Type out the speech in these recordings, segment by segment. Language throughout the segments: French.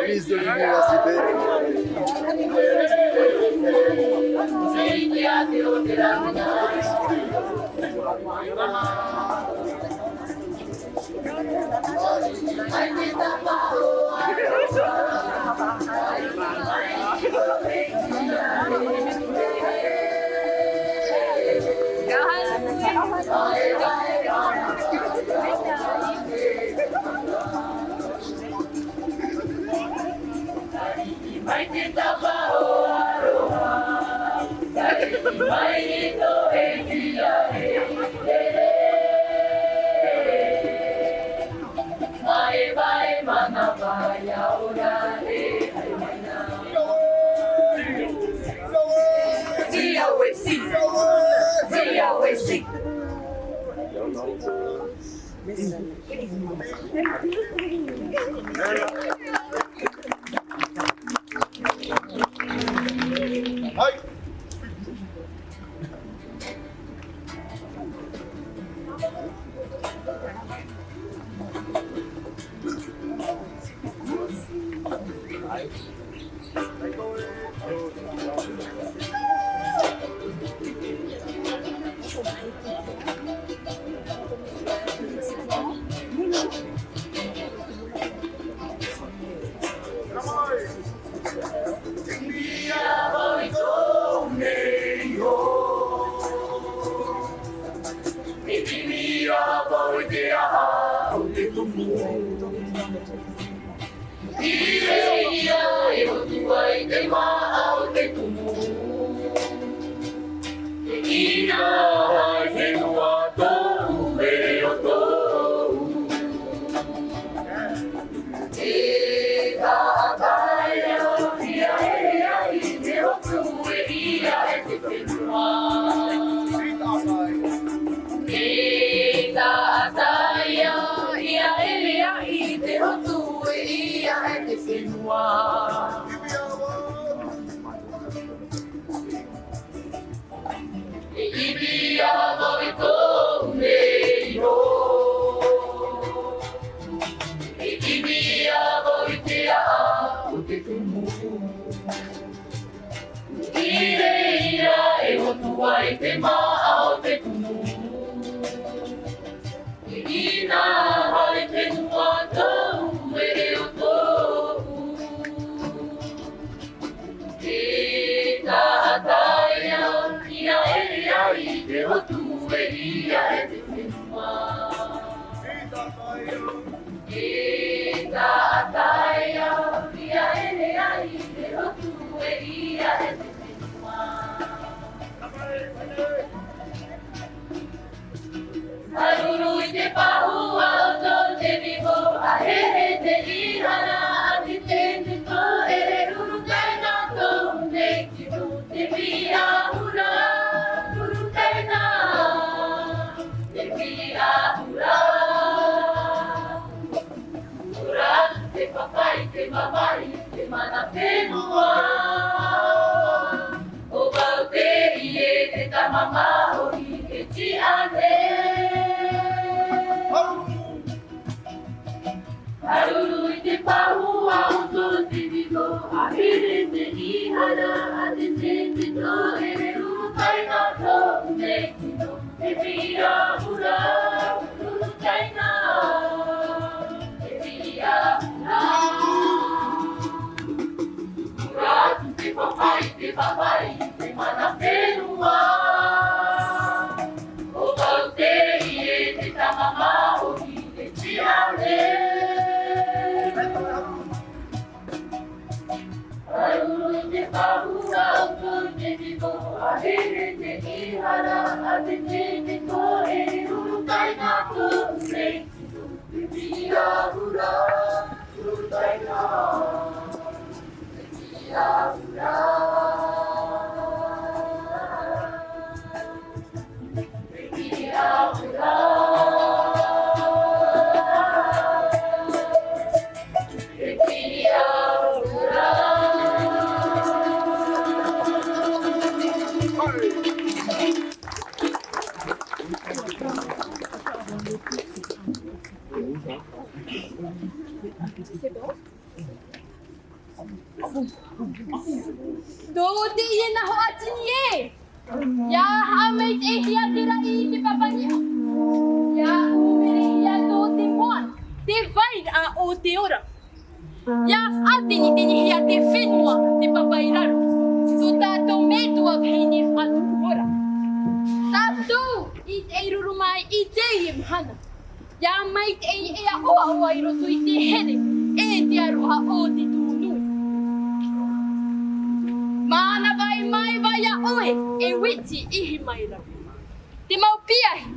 Ministre de l'université. hotua I te maa o te tumu. Ina hai whenua tōu e o tōu. E ka ataia ia e ai te hotu e ia e te whenua. E ka ataia ia e ai te hotu e ia e te whenua. E ibi a voi tōu nei ho. E ibi a voi te a o te tumu. I reira e hotua I te maa o te tumu. E ina hai whenua tōu e o tōu. E ka ataia ia e ai te hotu e ia e te whenua. E ka ataia ia e ai te hotu e ia e te whenua. Haruru I te pahua o tō te vivo, a hehe te ihana a te tene tō e re ruru taina tō nei ki tō te pia hura, ruru taina, te pia hura. Hura te papai, te mamai, te mana whenua. O wau te ie te tamama hori ke ti ane. Haruru I te pahua o tō te vivo, a here te ihana a te tene tō e re ruru taina tō nei ki tō te pia hura, ruru taina, te pia hura. Hura te papai, te mana whenua. O wau te ie te tamama hori ke ti ane. Haruru I te pahua o tō te vivo, a here te ihana a te tene tō e ruru taina tō nei ki tō te pia hura, ruru taina, te pia hura. Te pia hura. Te pia hura. Do te ie na ho atini e. Ya hamei te hia te rai te papania. Ya umere hia tō te moan. Te vaira o te ora. Ya whatini te hia te whenua te papairaro. Tō tātou metua vhini whatu ora. Tātou I te ruru mai I te I mhana. Ya mai te ea oa oa I roto I te here. E te aroha o te tūnui. Mana vai mai vai a oe e witi ihi mai rau. Te mau piahi,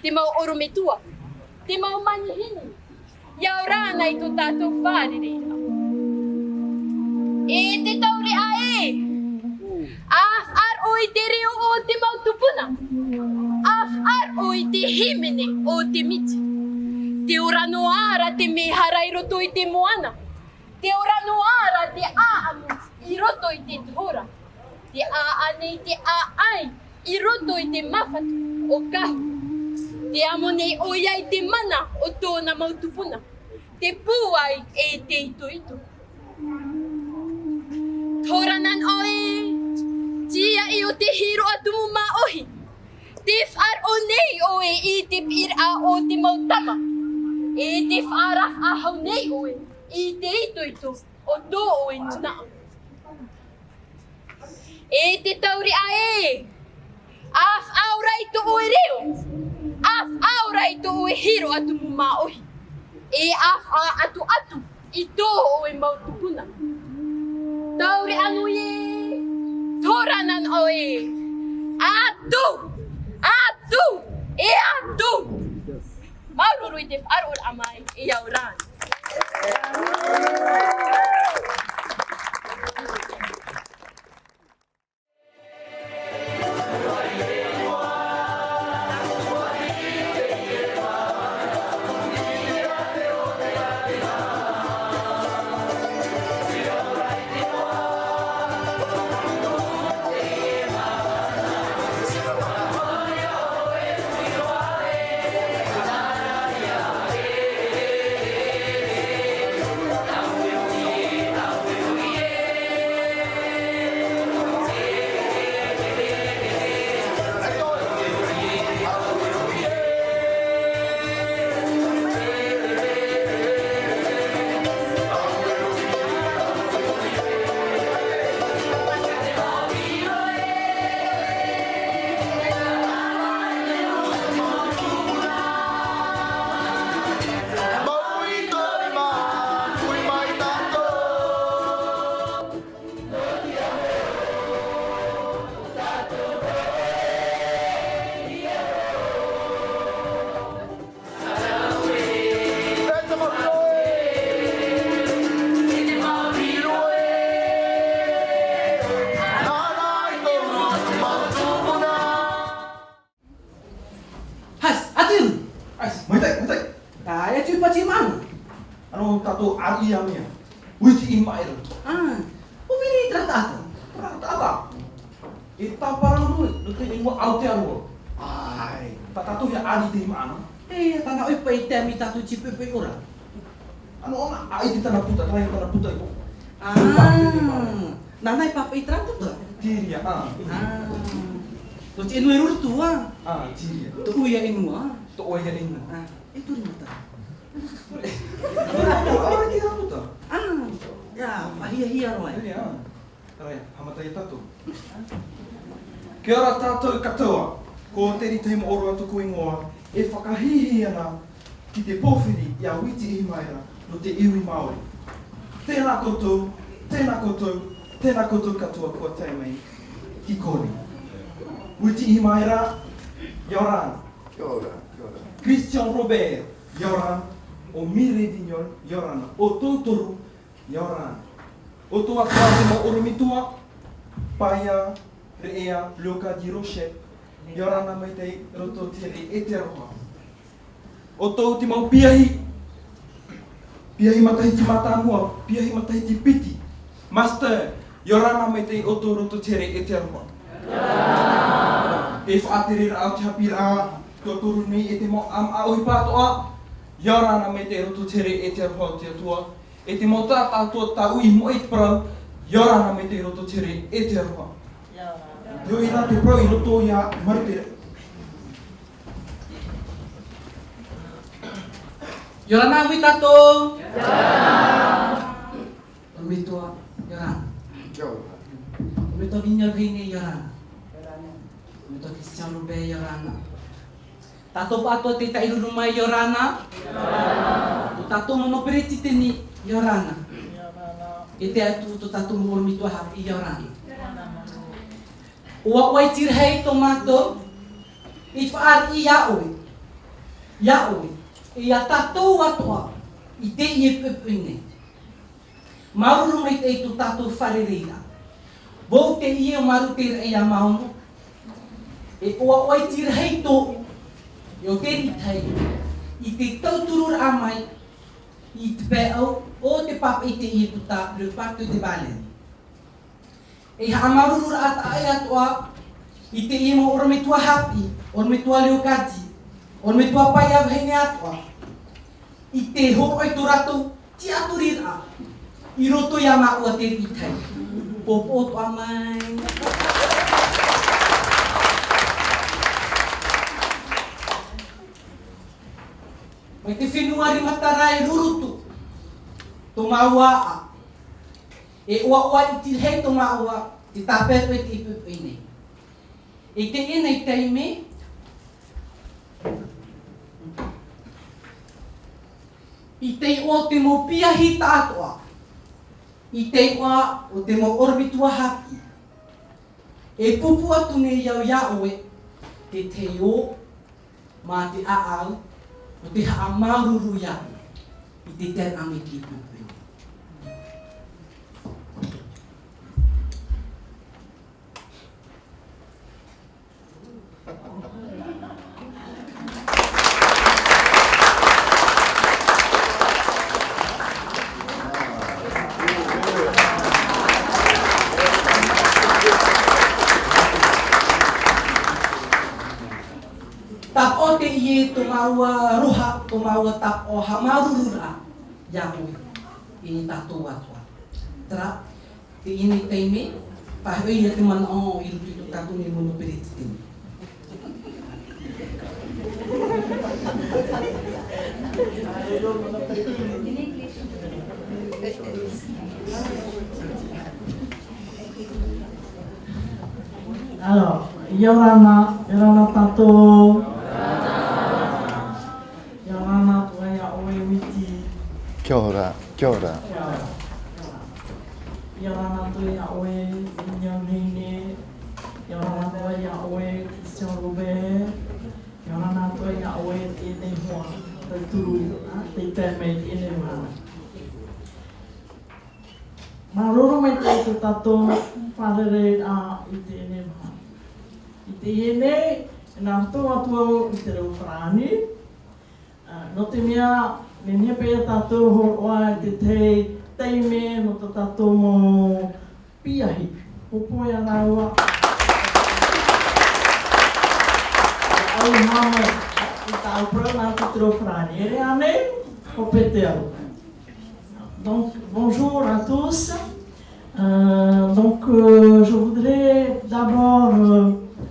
te mau orometua, te mau manihini. Iau rāna I tō tātou whārereira. E te taure a e. Af ar oi te reo o te mau tupuna. Af ar oi te himene o te miti. Te ora no ara te meharai roto I te moana. Te ora no ara te aanu I roto I te tora. Te aane I te aai I roto I te mawhatu o kahi. Te amo nei o iai te mana o tōna mautupuna. Te pūai e te ito ito. Toranan oe, tia I o te hiro atumu ma ohi. Te whar o nei oe I te pir a o te mautama. E te wharaf a hau nei oe I te ito ito o tō oe nunaa. E te tauri a e. Af aurai to oe reo. Af aurai to oe hiro atumu ma ohi. E af a atu atu I tō oe mautupuna. Tauri anuye. Toranan oe. Atu. Atu. Atu. Maururu itif arul amay. Iyauran. Tato ariamnya, wiji imair. O vini tratata. Tratata. Ita parang lu tingin mo out ya mo. Ay, tato ya ali di mana? Tanah oi pai temi tatu cipe pai ora. Ano ona ai di tanah puta ito. Nanai papai tratu tu. Tiria. Tu cinu erur tua. Tiria. Tu uya inu To oya inu. Itu mata. Orang dia puta. Ya, hia roai. Ini Tarai, hamatay tato. Kia ora tātou katoa, ko te rite mo oro atu kuingoa, e whakahihi ana ki te pōwhiri i a witi ihimaera no te iwi Māori. Tēnā koutou, tēnā koutou, tēnā koutou katoa kua tei mai ki kore. Witi ihimaera, Yoran. Kia ora, kia ora. Christian Robert, Yoran. O Mire Vignol, Yoran. O Tōtoru, Yoran. O tua kāte mo oromitua, Paia, Reea, Luka di Roche, Yorana mai te roto tere e te roha. O tau te mau piahi, piahi matahi ti matanua, piahi matahi ti piti. Master, Yorana mai te o tau roto tere e te roha. E whaatere ra au te hapira, tō toru nei e te mau am aohi pātoa, Yorana mai te roto tere e te roha o te atua. E te mau tātātua tau i mo e te parau, Yorana mai te roto tere e te roha. Yo ira te pro i roto i a marite. Yorana wi tato. Mitua, Yorana. Kia ora. Mitua vinyal vini Yorana. Mitua Christian Robert Yorana. Tato pato te tai rumai Yorana. Tu tato monoperiti teni Yorana. Ite atu tu tato mo mitua happy Yorana. Ua wai tirhei tomato i whaar i iaoi. Iaoi. I a tatou atua i te i e pepine. Mauru mai te i tu tatou wharereira. Bou te i e maru te rei a mauno. E ua wai tirhei tō i o te ritei. I te tauturur amai i te pēau o te papa i te i e puta le patu de Valen. E hamarurura ata ai atua i te i mo orometua hapi, orometua leokati, orometua pai au hene atua. I te horo ai tō ratou ti aturira i roto i a maua te ritei. Popo to amai. Mai te whenuari matarai rurutu, tō maua a. E ua i te hei tō maua, te tāpēto e te ipupu nei. E te e nei teime, i te o te mo piahi tātoa, I te ua o te mo orbitua haki. E pupu atu nei iau iaoe te te o ma te aau o te haa maruru iau i te ten ame ki pupu. Tap o te ie to maua roha, to maua tap o hamarurura Iaoe i tātou atua. Tara, te ine teime, pahui te mana o i rutu to tātou ni mono pere te teme. Alors, Yorana Tato. Yorana Toya Oe Witi. Kia ora, kia ora. Yorana Toya Oe Inyan Hine. Yorana Toya Oe Christian Robert. Yorana Toya Oe Ene Hoa. Te turu, te teme ene hoa. Maroro mai te tato wharere a i te ene hoa. I te ene, nā toa atua i te rau whrani. No te mea, me nia pēr tātou ho oa te teime no tā tātou mo piahi. Popoia rāua. Au mama i tā upra nā te rau whrani. Ere ane, ho pete au. Donc, bonjour à tous. Je voudrais d'abord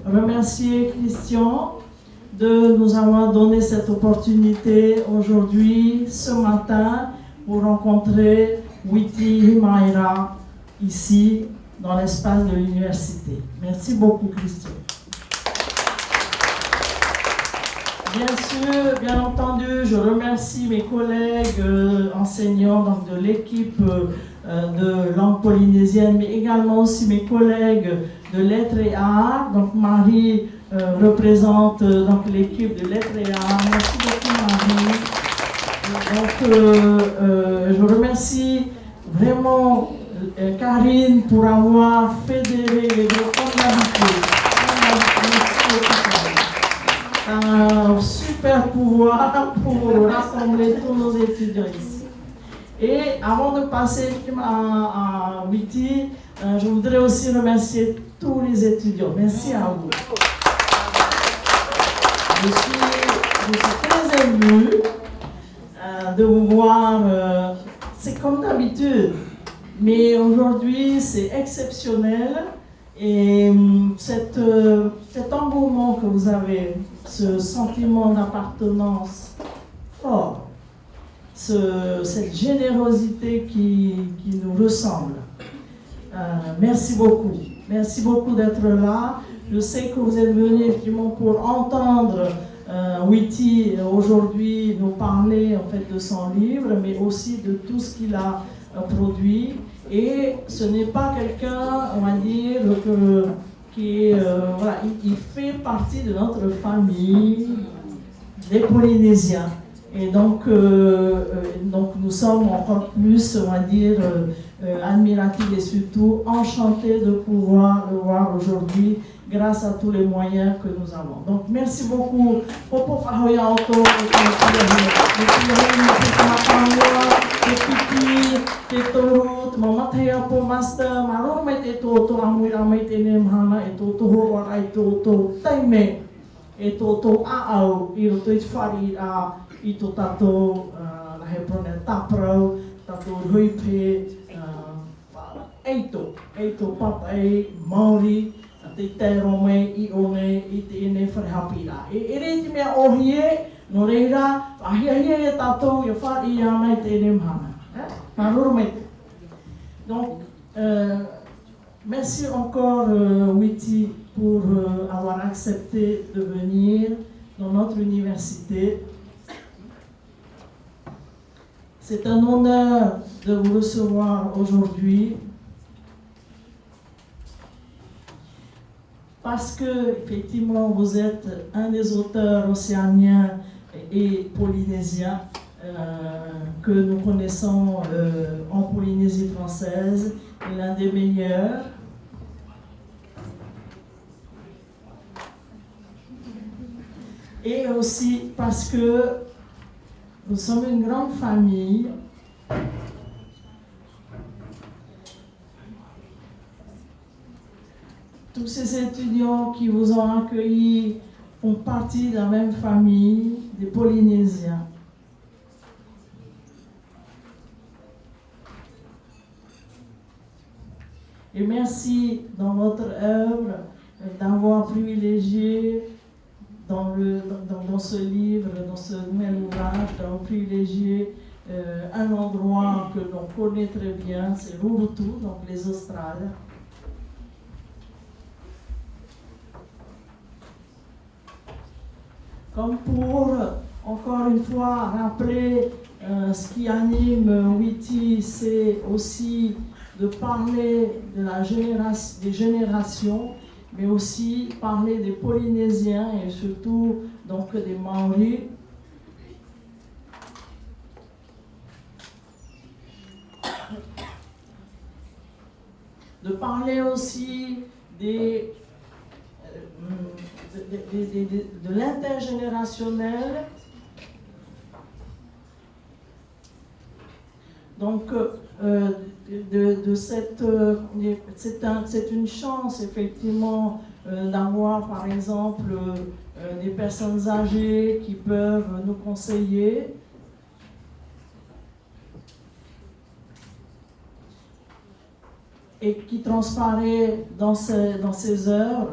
remercier Christian de nous avoir donné cette opportunité aujourd'hui, ce matin, pour rencontrer Witi Himaira ici, dans l'espace de l'université. Merci beaucoup, Christian. Bien sûr, bien entendu, je remercie mes collègues enseignants donc de l'équipe de langue polynésienne, mais également aussi mes collègues de lettres et arts. Donc Marie représente donc l'équipe de lettres et arts. Merci beaucoup Marie. Donc je remercie vraiment Karine pour avoir fédéré les groupes comme d'habitude. Un super pouvoir pour rassembler tous nos étudiants ici. Et avant de passer à Witi, je voudrais aussi remercier tous les étudiants. Merci à vous. Je suis très émue de vous voir. C'est comme d'habitude, mais aujourd'hui c'est exceptionnel. Et cet engouement que vous avez, ce sentiment d'appartenance fort, cette générosité qui nous ressemble. Merci beaucoup. Merci beaucoup d'être là. Je sais que vous êtes venus effectivement pour entendre Witi aujourd'hui nous parler en fait de son livre, mais aussi de tout ce qu'il a produit. Et ce n'est pas quelqu'un, on va dire, qui est, voilà, il fait partie de notre famille des Polynésiens. Et donc nous sommes encore plus, on va dire, admiratifs et surtout enchantés de pouvoir le voir aujourd'hui grâce à tous les moyens que nous avons. Donc merci beaucoup. Popo Fahoya Auto, te toru, te mamatea po master, maroro mai te tō amuira mai te nemhana, e tō toho warai tō taime, e tō aau, i roto i te whari i tō tātou rahepone taprau, tātou ruipe, eito papai, Māori, te tēro mai i one, i te ene wharehapira. E rei te mea ohie, no reira, ahia e tātou, i whari i ana i te ene mhana. Donc, merci encore Witi pour avoir accepté de venir dans notre université. C'est un honneur de vous recevoir aujourd'hui parce que, effectivement, vous êtes un des auteurs océaniens et polynésiens que nous connaissons en Polynésie française, et l'un des meilleurs. Et aussi parce que nous sommes une grande famille. Tous ces étudiants qui vous ont accueillis font partie de la même famille des Polynésiens. Et merci dans votre œuvre d'avoir privilégié dans ce livre, dans ce nouvel ouvrage, d'avoir privilégié un endroit que l'on connaît très bien, c'est Rurutu, donc les Australes. Comme pour, encore une fois, rappeler ce qui anime Witi, c'est aussi de parler des générations, mais aussi parler des Polynésiens et surtout donc des Maoris. De parler aussi de l'intergénérationnel. Donc, c'est une chance, effectivement, d'avoir, par exemple, des personnes âgées qui peuvent nous conseiller. Et qui transparaît dans ces œuvres.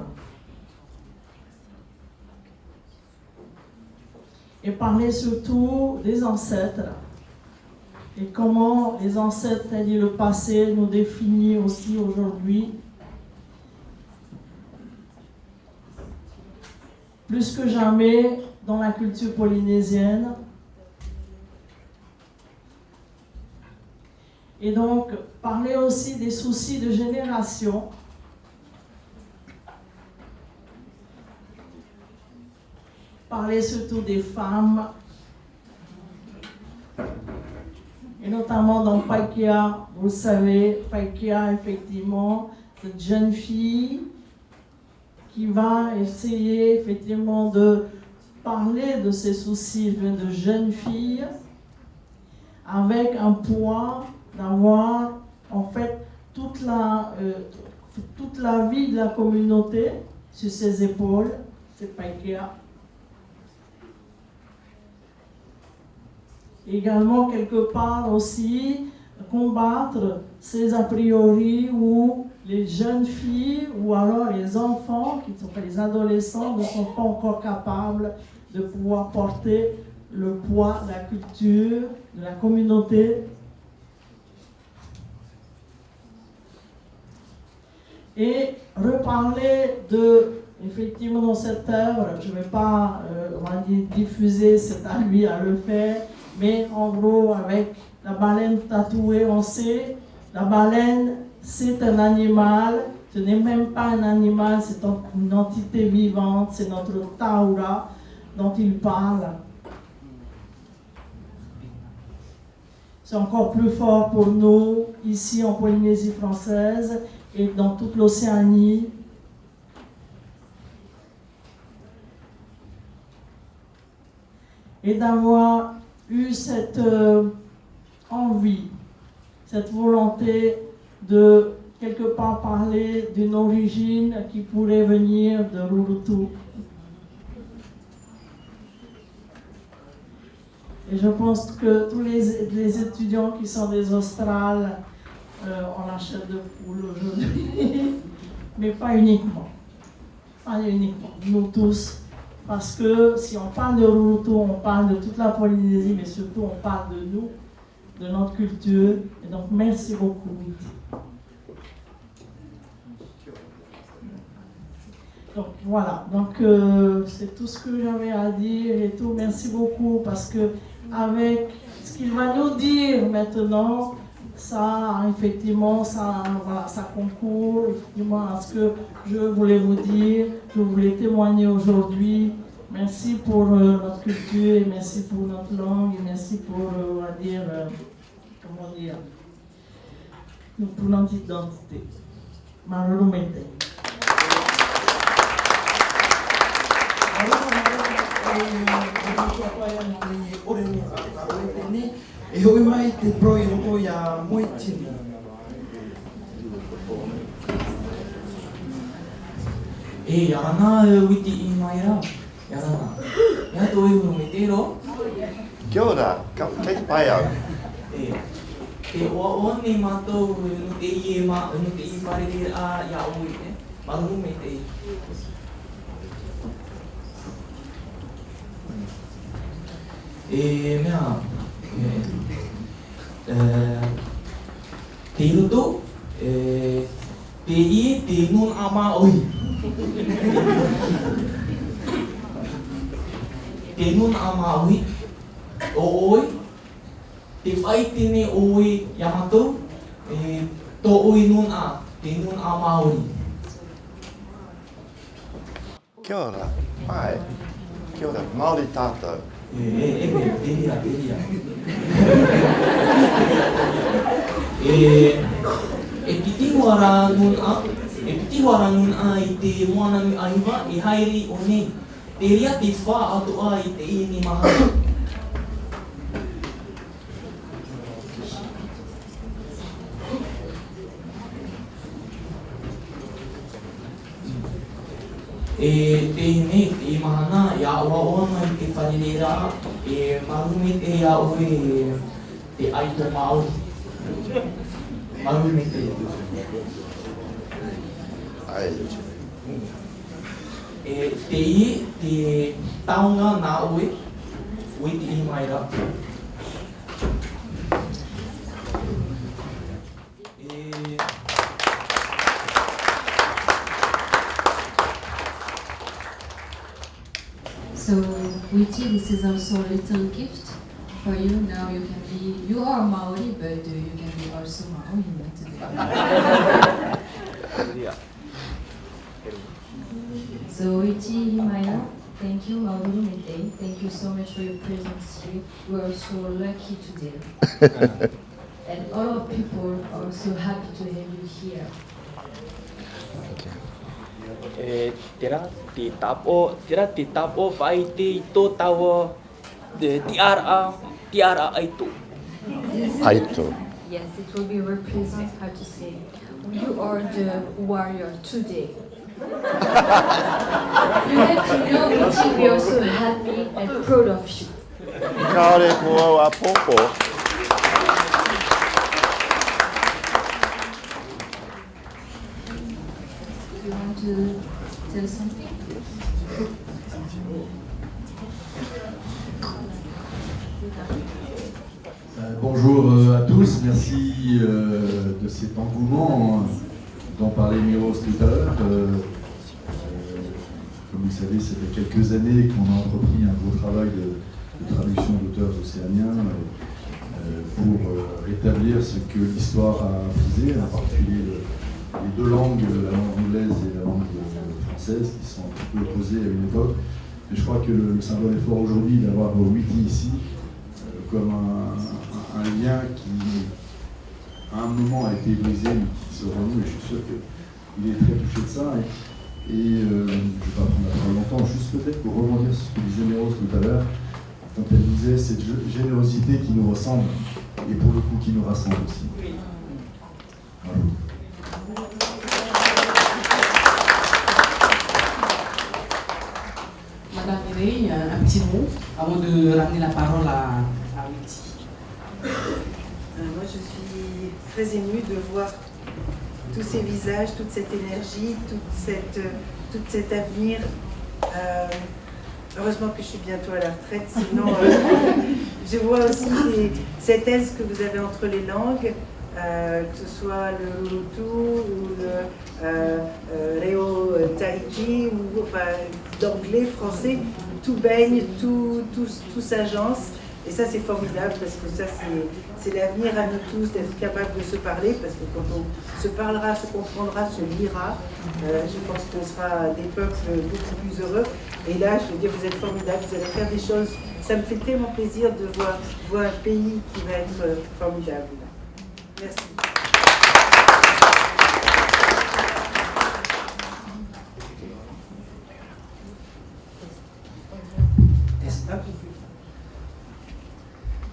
Et parler surtout des ancêtres. Et comment les ancêtres, c'est-à-dire le passé, nous définit aussi aujourd'hui. Plus que jamais dans la culture polynésienne. Et donc, parler aussi des soucis de génération. Parler surtout des femmes. Et notamment dans Paikia, vous le savez, Paikia, effectivement, cette jeune fille qui va essayer, effectivement, de parler de ses soucis de jeune fille avec un poids d'avoir en fait toute la vie de la communauté sur ses épaules, c'est Paikia. Également quelque part aussi combattre ces a priori où les jeunes filles ou alors les enfants, qui sont les adolescents, ne sont pas encore capables de pouvoir porter le poids de la culture, de la communauté. Et reparler effectivement dans cette œuvre, je ne vais pas on va dire, diffuser, c'est à lui à le faire, mais en gros avec la baleine tatouée, on sait, la baleine c'est un animal, ce n'est même pas un animal, c'est une entité vivante, c'est notre Taura dont il parle. C'est encore plus fort pour nous, ici en Polynésie française et dans toute l'Océanie. Et d'avoir eu cette envie, cette volonté de quelque part parler d'une origine qui pourrait venir de Rurutu. Et je pense que tous les étudiants qui sont des Australes, on achète de poules aujourd'hui, mais pas uniquement. Pas uniquement, nous tous. Parce que si on parle de Rurutu, on parle de toute la Polynésie, mais surtout on parle de nous, de notre culture. Et donc merci beaucoup. Donc voilà, donc c'est tout ce que j'avais à dire et tout. Merci beaucoup parce que avec ce qu'il va nous dire maintenant, ça, effectivement, ça concourt effectivement à ce que je voulais vous dire, je voulais témoigner aujourd'hui. Merci pour notre culture, et merci pour notre langue, et merci pour, on va dire, comment dire, pour notre identité. Marulumete. E hoi mai te proi roko ia moi tini. E yarana witi I mai rā. Yarana. Ia tō e urumete ro. Kia ora, kei pai au. E. Te oa nei mātou nu te I nu te I wharere a ia oi ne. Marumete I. E mea. Te roto. Te I te nun ama oi. Te nun ama oi. O oi. Te whai tene oi Yamato. Tō oi nun a. Te nun ama oi. Kia ora, pai. Kia ora, Māori tātou. Te ria. Piti wara nun a. Piti wara nun a I te moana mi aiwa. Haere o nei. Te ria te wha atu a I te I ni maha. Te I mahana ia oa I te wharirera marumete ia oe te aito Māori. Marumete. Ai. Te I, te taonga nā oe, oe te I mai rā. So, Witi, this is also a little gift for you. Now you can be, you are Maori, but you can be also Maori today. So, Witi Himaya, thank you, Marulumete. Thank you so much for your presence here. We are so lucky today. And all of people are so happy to have you here. Tera te tapo whai te tō tawa tiara aito. Aito. Yes, it will be represent, how to say, you are the warrior today. You have to know that we are so happy and proud of you. Kāre kua a pōpō. You want to tell something? Bonjour à tous, merci de cet engouement dont parlait Miros tout à l'heure. Comme vous le savez, ça fait quelques années qu'on a entrepris un gros travail de traduction d'auteurs océaniens pour rétablir ce que l'histoire a brisé, en particulier les deux langues, la langue anglaise et la langue française, qui sont un petit peu opposées à une époque. Et je crois que le symbole est fort aujourd'hui d'avoir Witi ici comme un lien qui, à un moment, a été brisé, mais qui se renoue, et je suis sûr qu'il est très touché de ça. Et je ne vais pas prendre la parole longtemps, juste peut-être pour rebondir sur ce que disait Miros tout à l'heure, quand elle disait cette générosité qui nous ressemble, et pour le coup qui nous rassemble aussi. Voilà. Madame Mireille, un petit mot avant de ramener la parole à Witi. Moi, je suis très émue de voir tous ces visages, toute cette énergie, tout cet avenir. Heureusement que je suis bientôt à la retraite, sinon je vois aussi cette aise que vous avez entre les langues, que ce soit le Urutu ou le Reo Tahiti, ou enfin, d'anglais, français, tout baigne, tout s'agence. Et ça, c'est formidable parce que ça, c'est l'avenir à nous tous d'être capables de se parler, parce que quand on se parlera, se comprendra, se lira, je pense qu'on sera des peuples beaucoup plus heureux. Et là, je veux dire, vous êtes formidables, vous allez faire des choses. Ça me fait tellement plaisir de voir un pays qui va être formidable. Merci.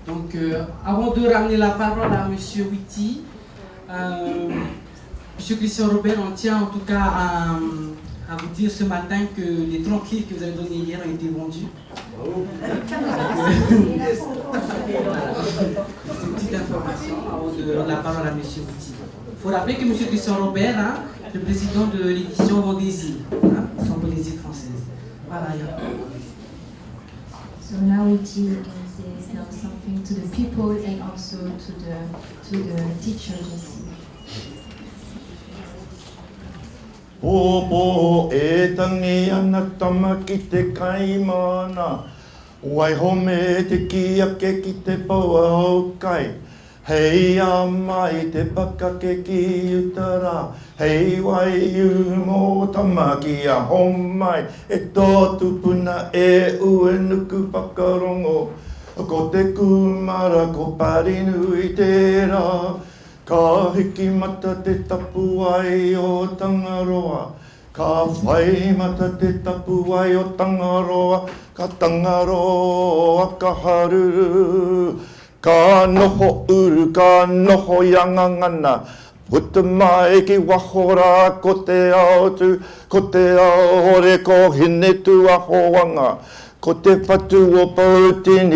Donc, avant de ramener la parole à M. Witty, M. Christian Robert, on tient en tout cas à vous dire ce matin que les 30 livres que vous avez donnés hier ont été vendus. C'est une petite information avant de donner la parole à M. Witty. Il faut rappeler que M. Christian Robert, le président de l'édition Vendésie, son Poésie française. Voilà. So now Witty can say something to the people and also to the teachers. Pōpō e tangi ana tama ki te kaimana. Wai home te kiake ki te paua hokai. Hei a mai te pakake ki utara. Hei wai u mō tama ki a homai. E tō tupuna e ue nuku pakarongo. Ko te kumara ko parinu i tērā. Ka hiki mata te tapu ai o Tangaroa. Ka whai mata te tapu ai o Tangaroa. Ka Tangaroa ka haruru. Ka noho uru, ka noho yangangana. Puta mai ki wahora ko te aotu. Ko te aore ko hine tu a hoanga. Ko te patu o Pautini.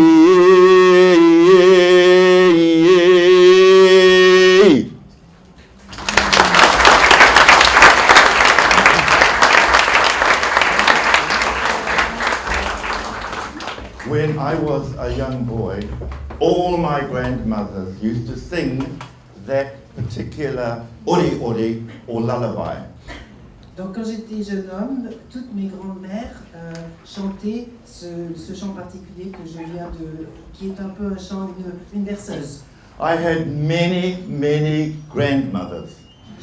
When I was a young boy, all my grandmothers used to sing that particular ori ori or lullaby. Donc quand j'étais jeune homme, toutes mes grandes-mères chantaient ce chant particulier que je viens qui est un peu un chant, une berceuse. I had many grandmothers.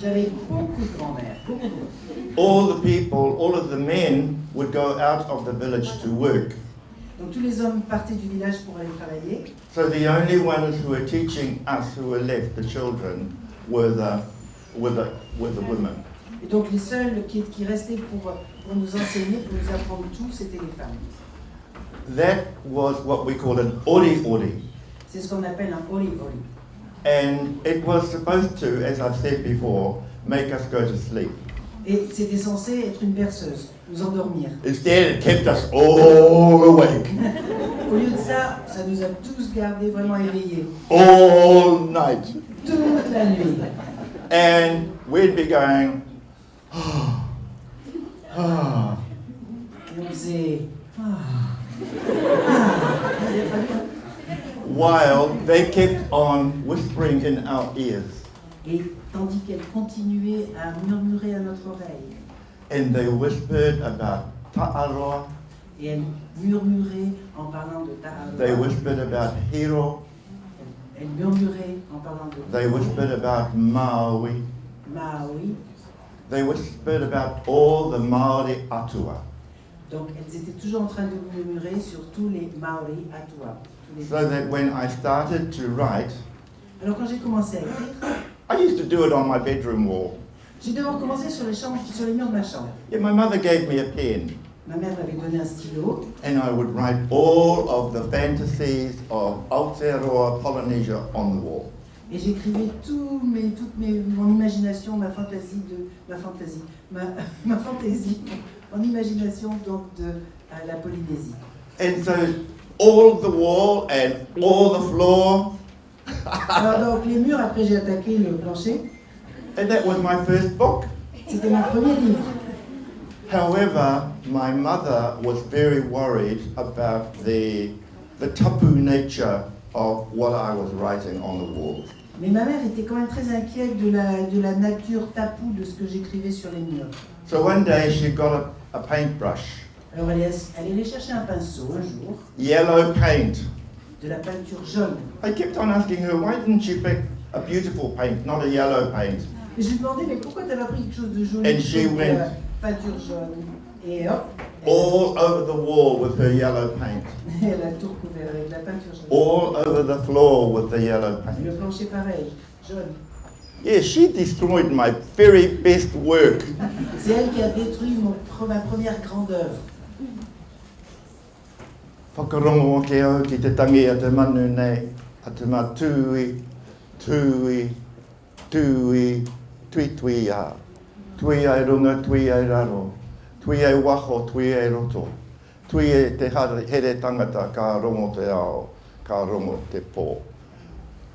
J'avais beaucoup de grand-mères, beaucoup. All the people, all of the men would go out of the village to work. Donc tous les hommes partaient du village pour aller travailler. So the only ones who were teaching us who were left, the children, were the women. Et donc les seuls qui restaient pour nous enseigner, pour nous apprendre tout, c'était les femmes. That was what we call an ori ori. C'est ce qu'on appelle un ori ori. And it was supposed to, as I've said before, make us go to sleep. Et c'était censé être une berceuse, nous endormir. Instead, it kept us all awake. Au lieu de ça, ça nous a tous gardés vraiment éveillés. All night. Toute la nuit. And we'd be going, Et on faisait, while they kept on whispering in our ears. Et tandis qu'elle continuait à murmurer à notre oreille. And they whispered about Ta'aroa. Et elle murmurait en parlant de They Ta'aroa. whispered about Hiro. Elle murmurait en parlant de They whispered about Maui. Maui. They whispered about all the Maori atua. Donc elles étaient toujours en train de murmurer sur tous les Maori atua. So that when I started to write, Alors quand j'ai commencé à écrire, I used to do it on my bedroom wall. j'ai d'abord commencé sur les murs de ma chambre. Yeah, my mother gave me a pen. Ma mère m'avait donné un stylo. And I would write all of the fantasies of Aotearoa Polynesia on the wall. Et j'écrivais mon imagination, ma fantaisie, mon imagination donc de la Polynésie. And so all the wall and all the floor. Alors donc les murs, après j'ai attaqué le plancher. And that was my first book. C'était mon premier livre. However, my mother was very worried about the tapu nature of what I was writing on the walls. Mais ma mère était quand même très inquiète de la nature tapu de ce que j'écrivais sur les murs. So one day she got a paintbrush, Alors elle est allée chercher un pinceau un jour, yellow paint, de la peinture jaune. I kept on asking her, why didn't you pick a beautiful paint, not a yellow paint? Et je lui demandais, mais pourquoi tu n'as pas pris quelque chose de joli, And she plutôt que went- la peinture jaune? Et hop, All over the wall with her yellow paint. elle a tout recouvert avec la peinture jaune. All over the floor with the yellow paint. Le plancher pareil, jaune. Yeah, she destroyed my very best work. C'est elle qui a détruit ma première grande œuvre. Whakarongo ke au ki te tangi a te manu nei, a te mā tui, tui, tui, tui tui a. Tui ai runga, tui ai raro. Tui ai waho, tui ai roto. Tui e te here tangata ka rongo te ao, ka rongo te pō.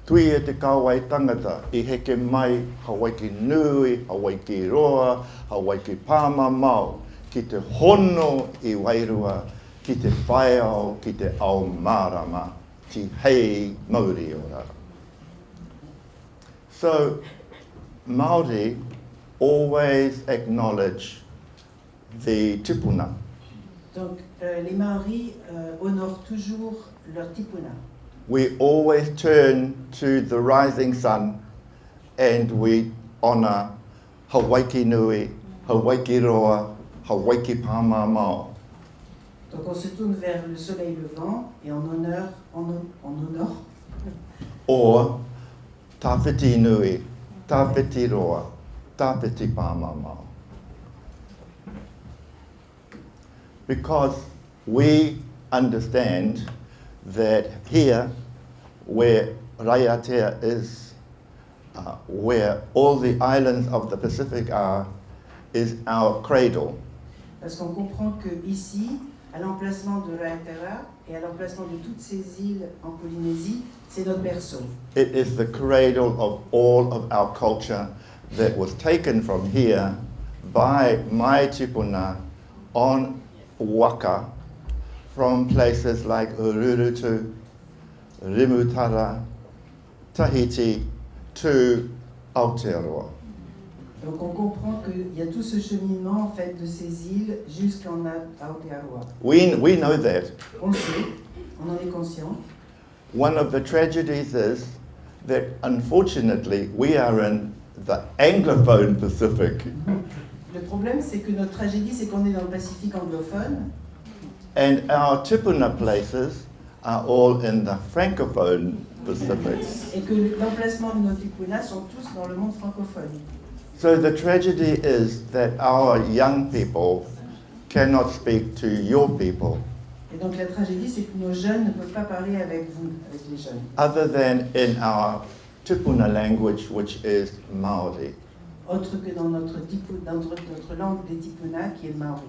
Tui e te kāwai tangata I heke mai Hawaii ki nui, Hawaii ki roa, Hawaii ki pāma mau, ki te hono I wairua, ki te whaiao, ki te ao mārama, ki hei Māori o rara. So, Māori always acknowledge the tipuna. Donc les Maoris honorent toujours leur tipuna. We always turn to the rising sun and we honour Hawaii ki nui, Hawaii ki roa, Hawaii ki pāma mau. Donc on se tourne vers le soleil levant et on honore Or tāwhiti nui, tāwhiti roa, tāwhiti pāma mau. Because we understand that here, where Raiatea is, where all the islands of the Pacific are, is our cradle. Parce qu'on comprend que ici, à l'emplacement de Raiatea et à l'emplacement de toutes ces îles en Polynésie, c'est notre berceau. It is the cradle of all of our culture that was taken from here by Mai Tipuna on Waka from places like Ururutu, Rimutara, Tahiti to Aotearoa. Donc on comprend qu'il y a tout ce cheminement en fait de ces îles jusqu'en Aotearoa. We know that. On le sait, on en est conscient. One of the tragedies is that unfortunately we are in the Anglophone Pacific. Le problème, c'est que notre tragédie, c'est qu'on est dans le Pacifique anglophone And our Tipuna places are all in the Francophone Pacific. et que l'emplacement de nos tipunas sont tous dans le monde francophone. So the tragedy is that our young people cannot speak to your people Et donc la tragédie, c'est que nos jeunes ne peuvent pas parler avec vous, avec les jeunes, other than in our Tipuna language, which is Maori. autre que dans notre langue des tipunas qui est maori.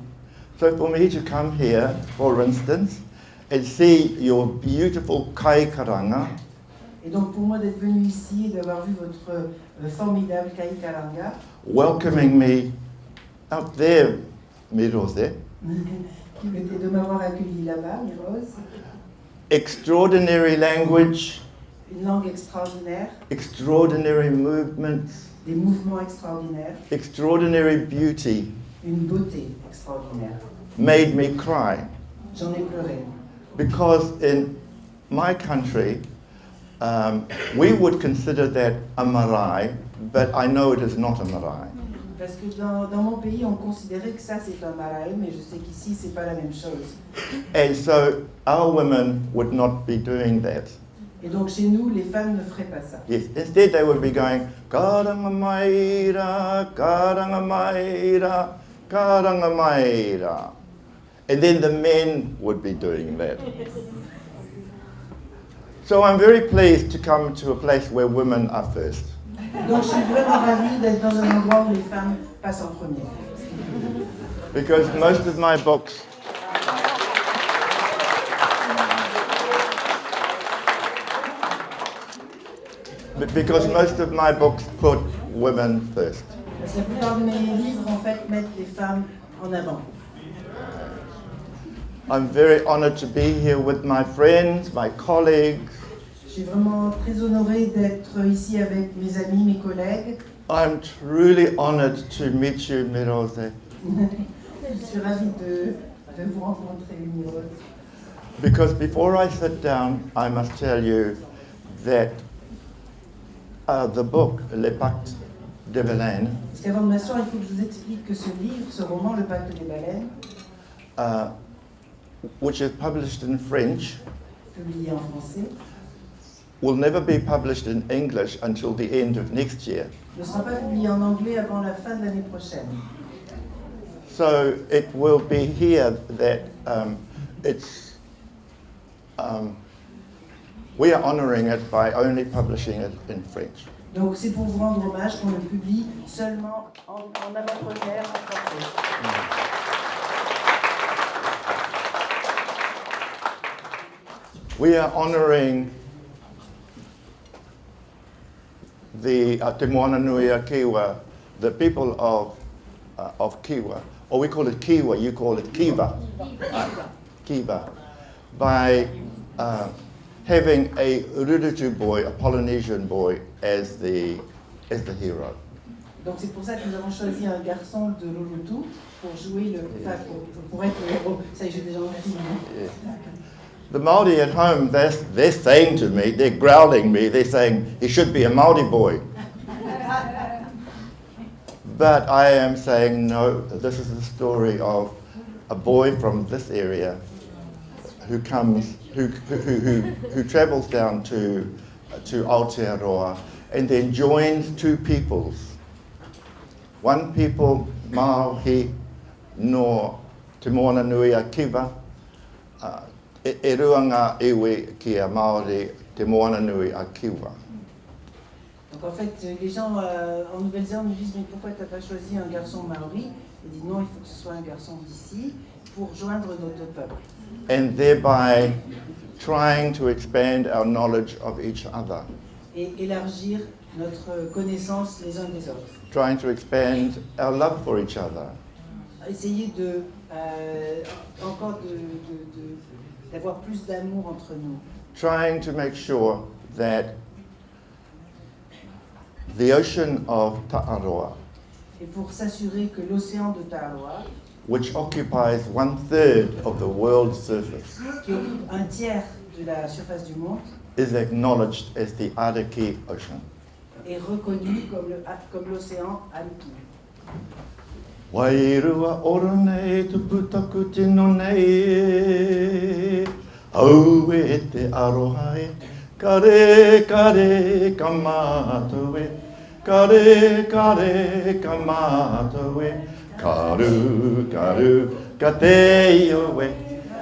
So for me to come here, for instance, and see your beautiful kaikaranga, Et donc pour moi d'être venu ici et d'avoir vu votre formidable Kaikaranga, welcoming me out there, Mirose, et de m'avoir accueilli là-bas, Mirose, extraordinary language, une langue extraordinaire, extraordinary movements, des mouvements extraordinaires, extraordinary beauty, une beauté extraordinaire. made me cry. J'en ai pleuré. Because in my country, we would consider that a marae, but I know it is not a marae. Parce que dans mon pays, on considérait que ça c'est un marae, mais je sais qu'ici c'est pas la même chose. And so our women would not be doing that. Et donc chez nous, les femmes ne feraient pas ça. Yes, instead they would be going, Karanga maira, karanga maira, karanga maira. And then the men would be doing that. So I'm very pleased to come to a place where women are first. Donc je suis vraiment ravie d'être dans un endroit où les femmes passent en premier. Because most of my books put women first. Parce que la plupart de mes livres, en fait, mettent les femmes en avant. I'm very honored to be here with my friends, my colleagues. Je suis vraiment très honorée d'être ici avec mes amis, mes collègues. I'm truly honored to meet you, Mirose. Je suis ravie de vous rencontrer, Mirose. Because before I sit down, I must tell you that the book, Les Pactes des Baleines, Parce qu'avant de m'asseoir, il faut que je vous explique que ce livre, ce roman, Le Pacte des Baleines, which is published in French, publié en français, will never be published in English until the end of next year. ne sera pas publié en anglais avant la fin de l'année prochaine. So it will be here that we are honoring it by only publishing it in French. Donc c'est pour vous rendre hommage qu'on le publie seulement en avant-première en français. We are honoring the Te Moana Nui a Kiwa, the people of Kiwa, or we call it Kiwa, you call it Kiva. Kiva. By having a Rurutu boy, a Polynesian boy, as the hero. Donc c'est pour ça que nous avons choisi un garçon de Lulutu pour jouer pour être le héros. Ça y est, j'ai déjà entendu. The Māori at home, they're saying to me, they're growling me, they're saying he should be a Māori boy. But I am saying no, this is the story of a boy from this area who travels down to Aotearoa and then joins two peoples. One people, Maohi, no Te Moana Nui a Kiva, e ruanga iwi ki a Māori Te Moana Nui a Kiwa. Donc en fait, les gens en Nouvelle-Zélande me disent mais pourquoi tu n'as pas choisi un garçon maori? Je dis non, il faut que ce soit un garçon d'ici pour joindre nos deux peuples. And thereby trying to expand our knowledge of each other. Et élargir notre connaissance les uns des autres. Trying to expand our love for each other. Essayer de encore d'avoir plus d'amour entre nous. Trying to make sure that the ocean of Ta'aroa, Et pour s'assurer que l'océan de Tarawa, which occupies 1/3 of the world's surface, qui occupe un tiers de la surface du monde, is acknowledged as the Ariki Ocean. est reconnu comme l'océan Ariki. Wairua ora nei te putaku tino nei, au e te aroha e, kare kare ka mātou e, kare kare ka mātou e, karu karu ka te io e,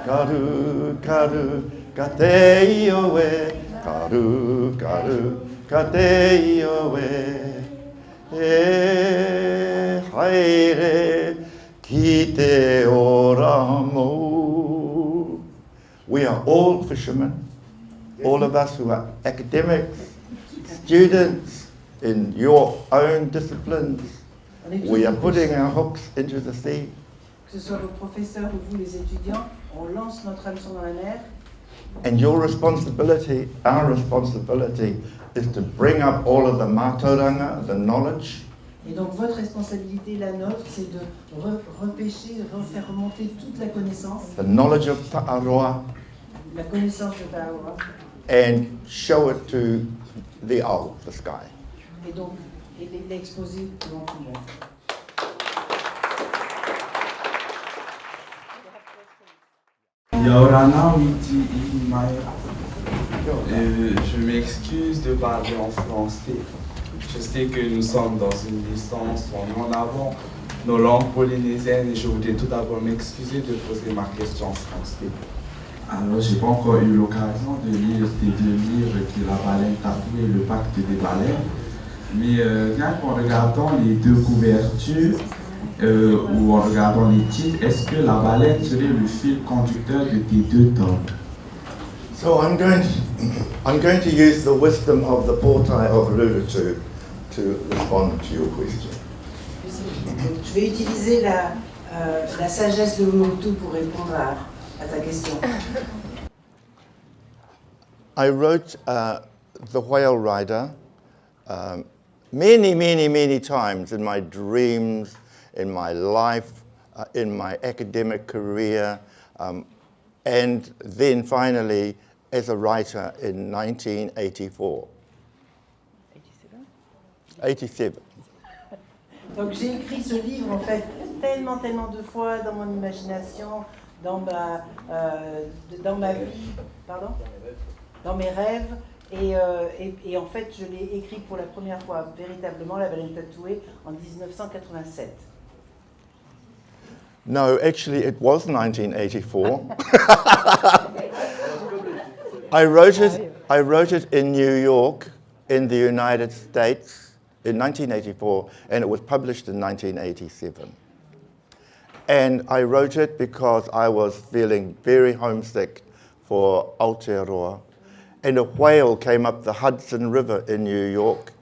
karu karu ka te io e, karu karu ka te io e. E haere ki te ora mo. We are all fishermen, all of us who are academics, students in your own disciplines. We are putting our hooks into the sea. Que ce soit vos professeurs ou vous les étudiants, on lance notre hameçon dans la mer. And your responsibility, our responsibility, is to bring up all of the mātauranga, the knowledge. Et donc votre responsabilité, la nôtre, c'est de repêcher, de refaire remonter toute la connaissance, The knowledge of Ta'aroa, la connaissance de Tarawa, and show it to the owl, the sky. et donc l'exposer devant tout le monde. Yaorana Witi Ihimai. Je m'excuse de parler en français. Je sais que nous sommes dans une licence où on met en avant nos langues polynésiennes et je voudrais tout d'abord m'excuser de poser ma question en français. Alors, j'ai pas encore eu l'occasion de lire ces deux livres qui est La baleine tatouée et Le pacte des baleines. Mais rien qu'en regardant les deux couvertures ou en regardant les titres, est-ce que la baleine serait le fil conducteur de tes deux tomes? So I'm going to use the wisdom of the Portai of Rurutu to respond to your question. Je vais utiliser la sagesse de Lulutu pour répondre à ta question. I wrote The Whale Rider many times in my dreams, in my life, in my academic career. and then finally as a writer in 1984. 87. Donc j'ai écrit ce livre en fait tellement de fois dans mon imagination, dans ma vie, dans mes rêves, et en fait je l'ai écrit pour la première fois véritablement, La baleine tatouée, en 1987. No, actually it was 1984. I wrote it in New York, in the United States, in 1984, and it was published in 1987. And I wrote it because I was feeling very homesick for Aotearoa, and a whale came up the Hudson River in New York,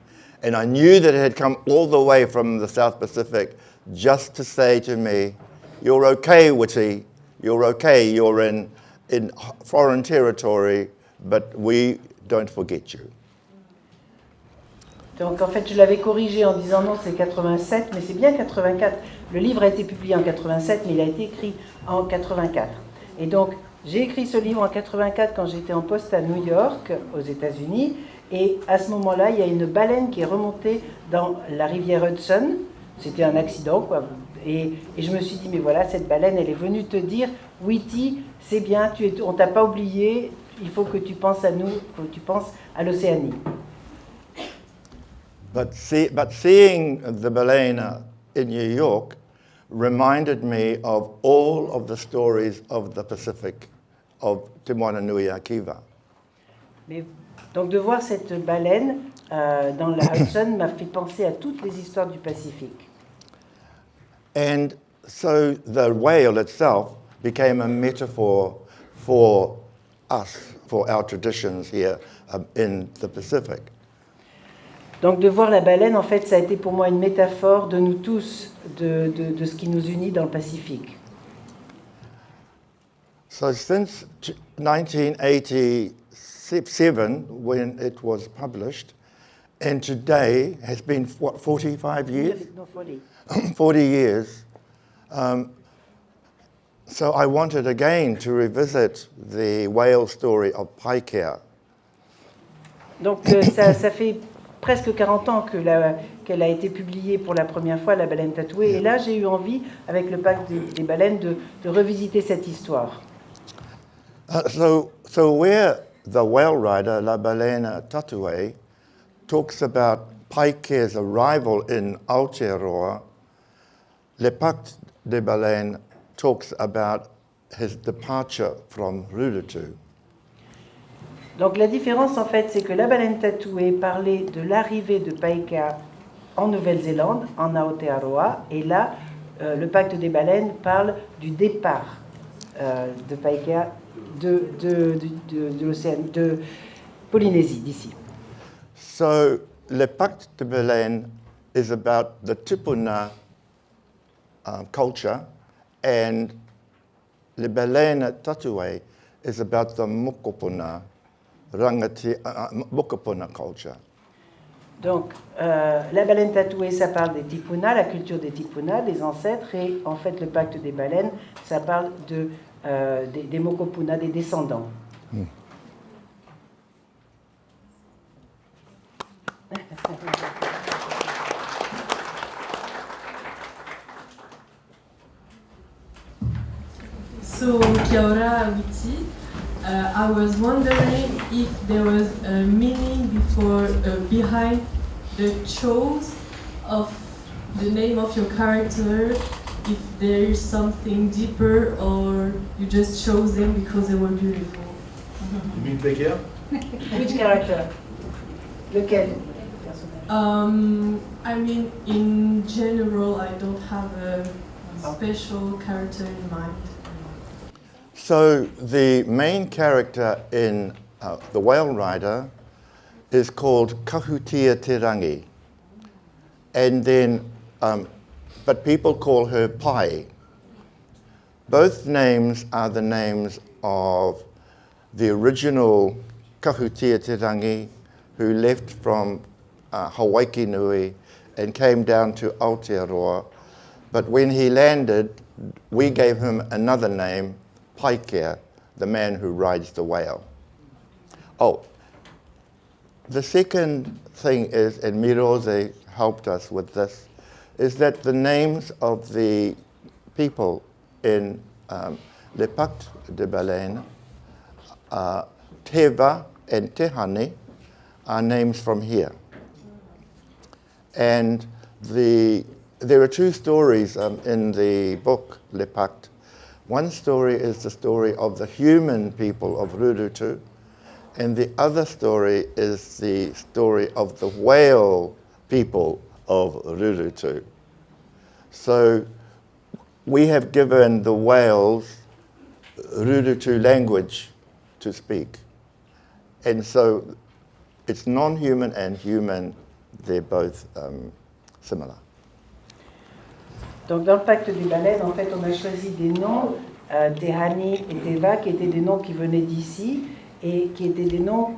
and I knew that it had come all the way from the South Pacific just to say to me, "You're okay, Whitty, you're okay, you're in foreign territory, but we don't forget you." Donc en fait je l'avais corrigé en disant non c'est 87, mais c'est bien 84. Le livre a été publié en 87, mais il a été écrit en 84. Et donc j'ai écrit ce livre en 84 quand j'étais en poste à New York, aux États-Unis, et à ce moment-là il y a une baleine qui est remontée dans la rivière Hudson. C'était un accident, quoi. Et je me suis dit, mais voilà, cette baleine, elle est venue te dire, Whitty, c'est bien, on t'a pas oublié, il faut que tu penses à nous, il faut que tu penses à l'Océanie. But seeing the baleine in New York reminded me of all of the stories of the Pacific, of Te Moana Nui a Kiva. Mais, donc de voir cette baleine dans la Hudson m'a fait penser à toutes les histoires du Pacifique. And so the whale itself became a metaphor for us, for our traditions here in the Pacific. Donc de voir la baleine, en fait, ça a été pour moi une métaphore de nous tous, de ce qui nous unit dans le Pacifique. So since 1987, when it was published, and today has been, what, 45 years? No, 40. 40 years. So I wanted again to revisit the whale story of Paikea. Donc ça fait presque 40 ans qu'elle a été publiée pour la première fois, La baleine tatouée. Et là, j'ai eu envie, avec le pacte des baleines, de revisiter cette histoire. So where the whale rider, La baleine tatouée, talks about Paikea's arrival in Aotearoa, Le pacte des baleines talks about his departure from Rurutu. Donc la différence en fait c'est que La baleine tatouée parlait de l'arrivée de Paikea en Nouvelle-Zélande, en Aotearoa, et là le pacte des baleines parle du départ de Paikea de l'océan, de Polynésie, d'ici. So Le pacte des baleines is about the Tipuna culture, and Le baleine tatouée is about the Mokopuna Mokopuna culture. Donc, La baleine tatouée, ça parle des Tipuna, la culture des Tipuna, des ancêtres, et en fait, le pacte des baleines, ça parle des Mokopuna, des descendants. So, kia ora, Whitty. I was wondering if there was a meaning behind the choice of the name of your character, if there is something deeper or you just chose them because they were beautiful. You mean Paikea? Which character? Lequel? I mean, in general, I don't have a special character in mind. So the main character in The Whale Rider is called Kahutia Te Rangi. And then, but people call her Pai. Both names are the names of the original Kahutia Te Rangi, who left from Hawaii Nui and came down to Aotearoa. But when he landed, we gave him another name, Paikea, the man who rides the whale. Oh, the second thing is, and Mirose helped us with this, is that the names of the people in Le Pacte des Baleines, Teva and Tehane, are names from here. And there are two stories in the book, Le Pacte. One story is the story of the human people of Rurutu, and the other story is the story of the whale people of Rurutu. So we have given the whales Rurutu language to speak. And so it's non-human and human, they're both similar. Donc dans le pacte des baleines, en fait, on a choisi des noms, Tehani et Teva, qui étaient des noms qui venaient d'ici et qui étaient des noms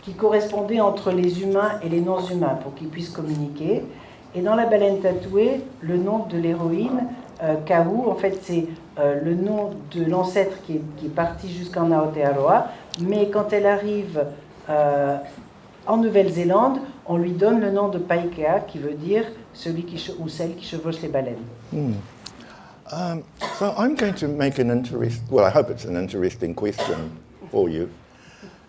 qui correspondaient entre les humains et les non-humains pour qu'ils puissent communiquer. Et dans la baleine tatouée, le nom de l'héroïne, Kahu, en fait, c'est le nom de l'ancêtre qui est parti jusqu'en Aotearoa, mais quand elle arrive en Nouvelle-Zélande, on lui donne le nom de Paikea, qui veut dire celui ou celle qui chevauche les baleines. So I'm going to make I hope it's an interesting question for you,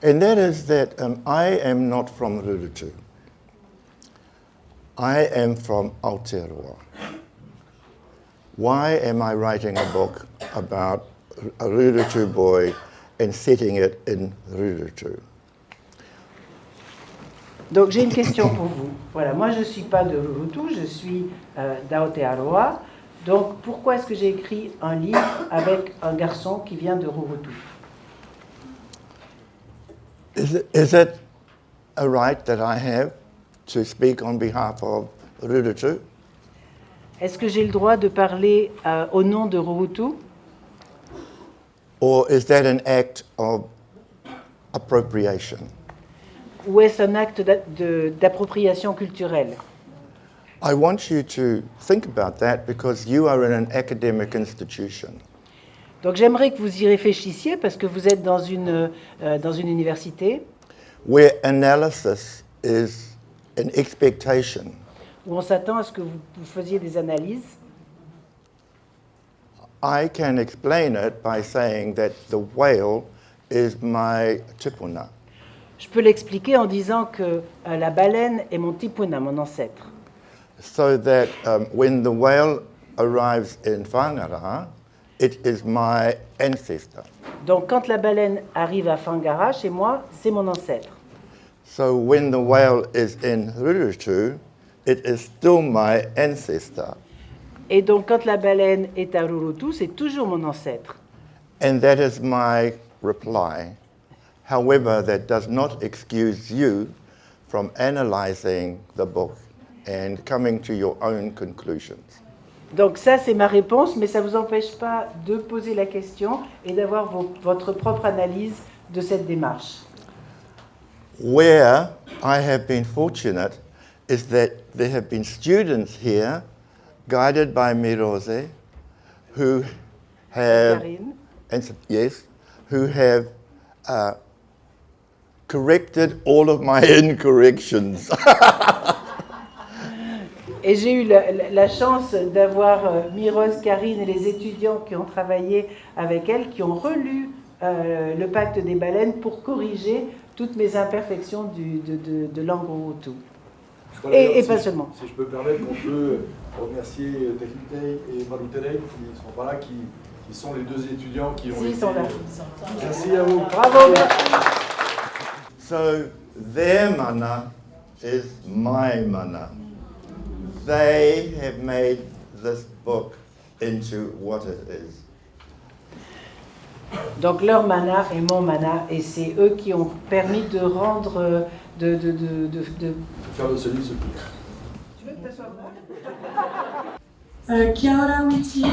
and that is that I am not from Rurutu. I am from Aotearoa. Why am I writing a book about a Rurutu boy and setting it in Rurutu? Donc j'ai une question pour vous. Voilà, moi je ne suis pas de Rurutu, je suis d'Aotearoa. Donc pourquoi est-ce que j'ai écrit un livre avec un garçon qui vient de Rurutu? Is it a right that I have to speak on behalf of Rurutu? Est-ce que j'ai le droit de parler au nom de Rurutu? Or is that an act of appropriation? Ou est-ce un acte d'appropriation culturelle? I want you to think about that because you are in an academic institution. Donc j'aimerais que vous y réfléchissiez parce que vous êtes dans une université. Where analysis is an expectation. Où on s'attend à ce que vous faisiez des analyses. I can explain it by saying that the whale is my tipuna. Je peux l'expliquer en disant que la baleine est mon tipuna, mon ancêtre. So that when the whale arrives in Whangara, it is my ancestor. Donc quand la baleine arrive à Whangara, chez moi, c'est mon ancêtre. So when the whale is in Rurutu, it is still my ancestor. Et donc quand la baleine est à Rurutu, c'est toujours mon ancêtre. And that is my reply. However, that does not excuse you from analyzing the book and coming to your own conclusions. Donc ça, c'est ma réponse, mais ça ne vous empêche pas de poser la question et d'avoir votre propre analyse de cette démarche. Where I have been fortunate is that there have been students here, guided by Mirose, who have, who have corrected all of my incorrections. Et j'ai eu la chance d'avoir Mirose, Karine et les étudiants qui ont travaillé avec elle, qui ont relu le pacte des baleines pour corriger toutes mes imperfections de langue Rurutu. Et pas seulement. Si je peux me permettre, on peut remercier Tekitei et Maluterei qui ne sont pas là, qui sont les deux étudiants qui ont été... Ils sont là. Merci à vous. Bravo. So their mana is my mana. They have made this book into what it is. Donc leur mana est mon mana et c'est eux qui ont permis de rendre de faire de ce livre ce livre. Tu veux que tu sois là? Kia ora Witi.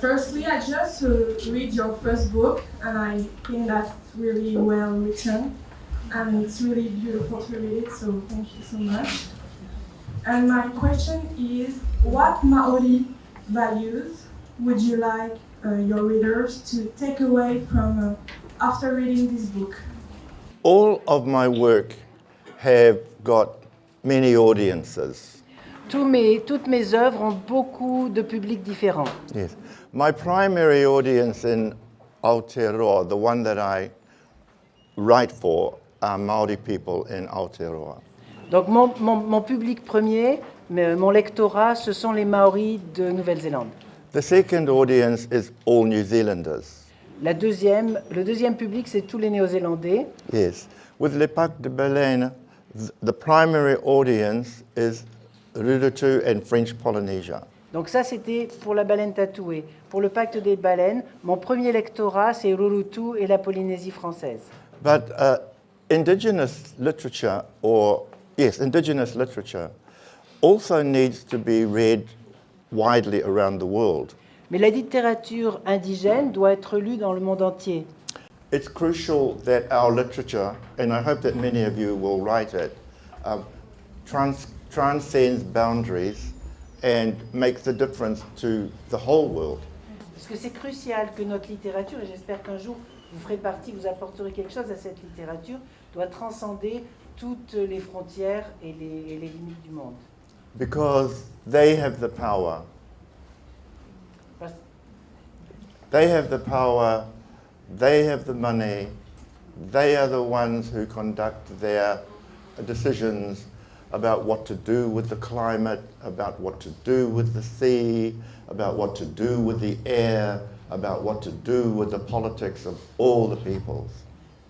Firstly, I just read your first book and I think that's really well written and it's really beautiful to read, so thank you so much. And my question is, what Maori values would you like your readers to take away from after reading this book? All of my work have got many audiences. Toutes mes œuvres ont beaucoup de publics différents. Yes. My primary audience in Aotearoa, the one that I write for, are Māori people in Aotearoa. Donc mon public premier, mon lectorat, ce sont les Maoris de Nouvelle-Zélande. The second audience is all New Zealanders. Le deuxième public, c'est tous les Néo-Zélandais. Yes. With Le Pacte de Baleine, the primary audience is Rurutu and French Polynesia. Donc ça, c'était pour la baleine tatouée. Pour le pacte des baleines, mon premier lectorat, c'est Rurutu et la Polynésie française. But indigenous literature, indigenous literature also needs to be read widely around the world. Mais la littérature indigène doit être lue dans le monde entier. It's crucial that our literature, and I hope that many of you will write it, transcends boundaries and makes a difference to the whole world. Parce que c'est crucial que notre littérature, et j'espère qu'un jour vous ferez partie, vous apporterez quelque chose à cette littérature, doit transcender toutes les frontières et les limites du monde. Because they have the power. They have the power, they have the money, they are the ones who conduct their decisions about what to do with the climate, about what to do with the sea, about what to do with the air, about what to do with the politics of all the peoples.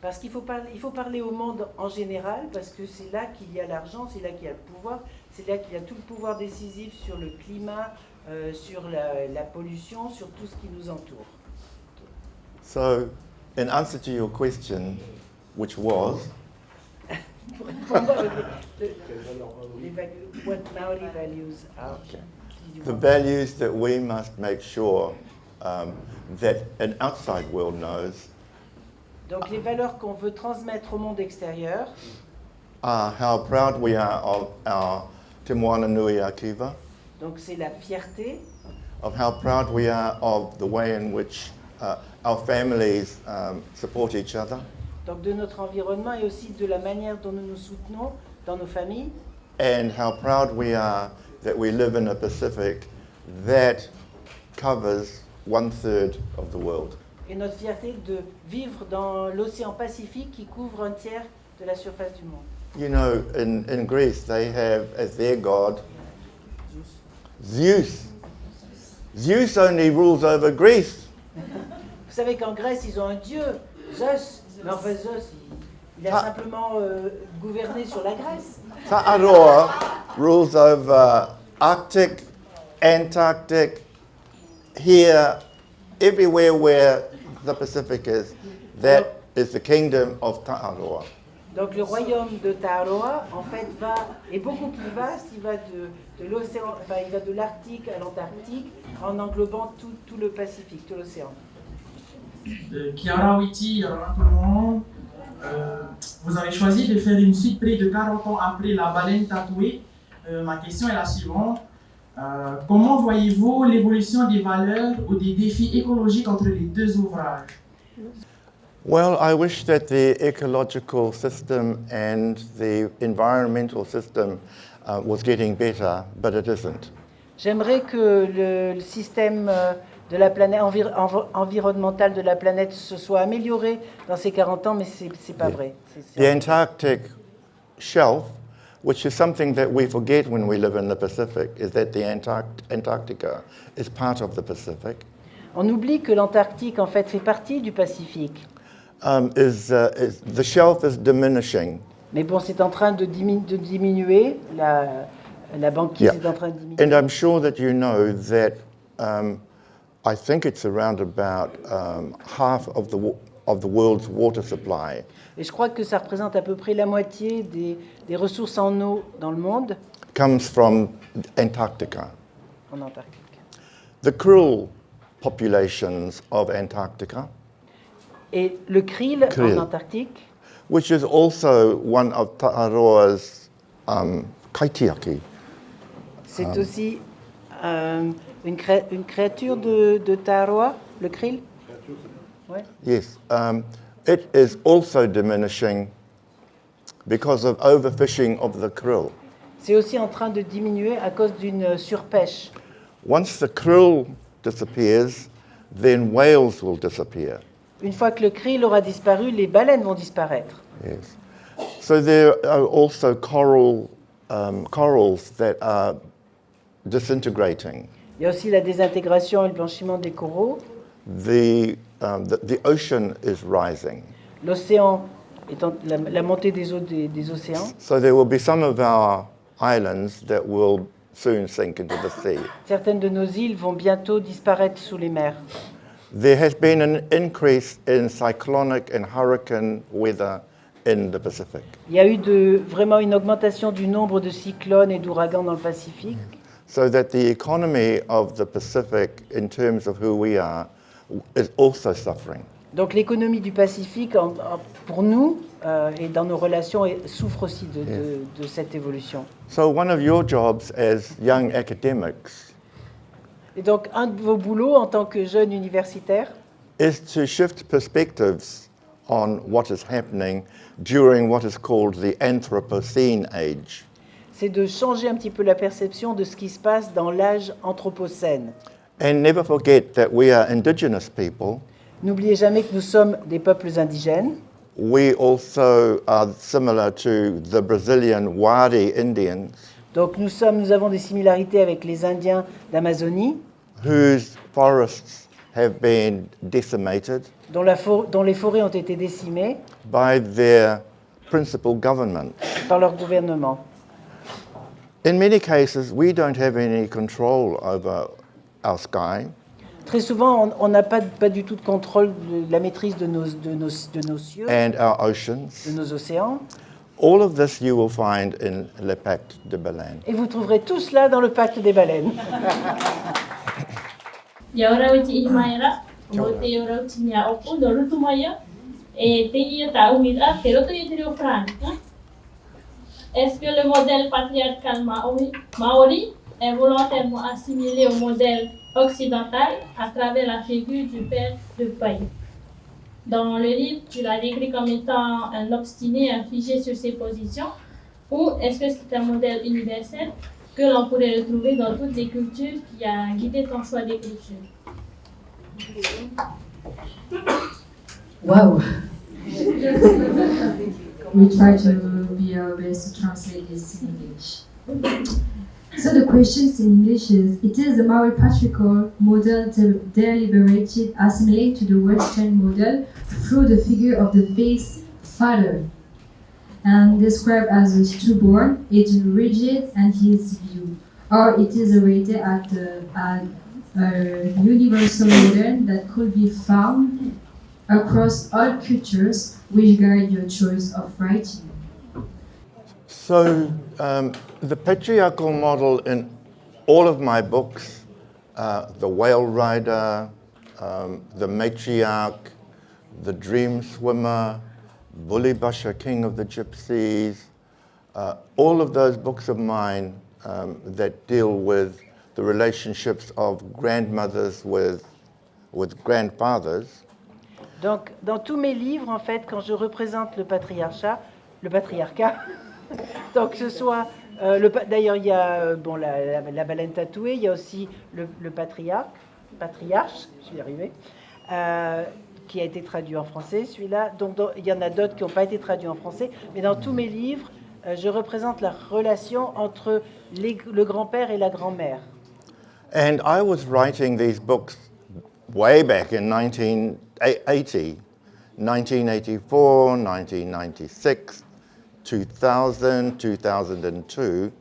Parce qu'il faut parler au monde en général, parce que c'est là qu'il y a l'argent, c'est là qu'il y a le pouvoir, c'est là qu'il y a tout le pouvoir décisif sur le climat, sur la pollution, sur tout ce qui nous entoure. So, in answer to your question, which was, what Maori values are. the values that we must make sure that an outside world knows. Donc les valeurs qu'on veut transmettre au monde extérieur. How proud we are of our Te Moana Nui a Kiva. Donc c'est la fierté. Of how proud we are of the way in which our families support each other. Donc de notre environnement et aussi de la manière dont nous nous soutenons dans nos familles. And how proud we are that we live in a Pacific that covers 1/3 of the world. Et notre fierté de vivre dans l'océan Pacifique qui couvre un tiers de la surface du monde. You know, in Greece, they have as their god Zeus. Zeus only rules over Greece. Vous savez qu'en Grèce, ils ont un dieu, Zeus. Mais enfin, Zeus, il a simplement gouverné sur la Grèce. Ta'aroa rules over Arctic, Antarctic, here, everywhere where the Pacific is. That is the kingdom of Ta'aroa. Donc le royaume de Ta'aroa, en fait, est beaucoup plus vaste. Il va de l'océan, enfin, il va de l'Arctique à l'Antarctique, en englobant tout le Pacifique, tout l'océan. Kia ora witi, tout le monde. Vous avez choisi de faire une suite près de 40 ans après La baleine tatouée. Ma question est la suivante. Comment voyez-vous l'évolution des valeurs ou des défis écologiques entre les deux ouvrages? Well, I wish that the ecological system and the environmental system was getting better, but it isn't. J'aimerais que le système de la planète environnemental de la planète se soit amélioré dans ces 40 ans, mais c'est pas vrai. The Antarctic shelf, which is something that we forget when we live in the Pacific, is that the Antarctica is part of the Pacific. On oublie que l'Antarctique en fait partie du Pacifique. The shelf is diminishing. Mais bon, c'est en train de diminuer, la banquise est en train de diminuer. And I'm sure that you know that I think it's around about half of the world's water supply. Et je crois que ça représente à peu près la moitié des ressources en eau dans le monde. Comes from Antarctica. En Antarctique. The krill populations of Antarctica. Et le krill en Antarctique. Which is also one of Ta'aroa's kaitiaki. C'est aussi une créature de Ta'aroa. le krill? Ouais. Yes. It is also diminishing because of overfishing of the krill. C'est aussi en train de diminuer à cause d'une surpêche. Once the krill disappears, then whales will disappear. Une fois que le krill aura disparu, les baleines vont disparaître. Yes. So there are also corals that are disintegrating. Il y a aussi la désintégration et le blanchiment des coraux. The ocean is rising. L'océan étant la montée des eaux des océans. So there will be some of our islands that will soon sink into the sea. Certaines de nos îles vont bientôt disparaître sous les mers. There has been an increase in cyclonic and hurricane weather in the Pacific. Il y a eu vraiment une augmentation du nombre de cyclones et d'ouragans dans le Pacifique. So that the economy of the Pacific, in terms of who we are, is also suffering. Donc l'économie du Pacifique, pour nous et dans nos relations, souffre aussi de cette évolution. So one of your jobs as young academics Et donc un de vos boulots en tant que jeune universitaire, is to shift perspectives on what is happening during what is called the Anthropocene age. c'est de changer un petit peu la perception de ce qui se passe dans l'âge anthropocène. And never forget that we are indigenous people. N'oubliez jamais que nous sommes des peuples indigènes. We also are similar to the Brazilian Wari Indians, Donc nous avons des similarités avec les Indiens d'Amazonie, whose forests have been decimated dont les forêts ont été décimées by their principal government. par leur gouvernement. In many cases, we don't have any control over our sky. Très souvent, on n'a pas du tout de contrôle de la maîtrise de nos cieux, And our oceans. de nos océans. All of this you will find in Le Pacte de Baleine. Et vous trouverez tout cela dans le pacte des baleines. Yaura uti imaira, mote yaura uti nya opu do rutumaya, et teia ta umida, pero to yetiri ofran. Est-ce que le modèle patriarcal maori est volontairement assimilé au modèle occidental à travers la figure du père de pays? Dans le livre, tu l'as décrit comme étant un obstiné, un figé sur ses positions, ou est-ce que c'est un modèle universel que l'on pourrait retrouver dans toutes les cultures qui a guidé ton choix d'écriture? Wow. We try to be our best to translate this in English. So the questions in English is, it is the Maori patriarchal model deliberated assimilate to the Western model through the figure of the face father, and described as a stubborn, it is rigid and his view, or it is rated at a universal model that could be found across all cultures, which guide your choice of writing. So the patriarchal model in all of my books, The Whale Rider, The Matriarch, The Dream Swimmer, Bulibasha, King of the Gypsies, all of those books of mine that deal with the relationships of grandmothers with grandfathers. Donc, dans tous mes livres, en fait, quand je représente le patriarcat, donc que ce soit, d'ailleurs, il y a la baleine tatouée, il y a aussi le patriarche, je vais y arriver, qui a été traduit en français, celui-là. Donc, il y en a d'autres qui n'ont pas été traduits en français, mais dans tous mes livres, je représente la relation entre le grand-père et la grand-mère. And I was writing these books way back in 1980, 1984, 1996, 2000, 2002,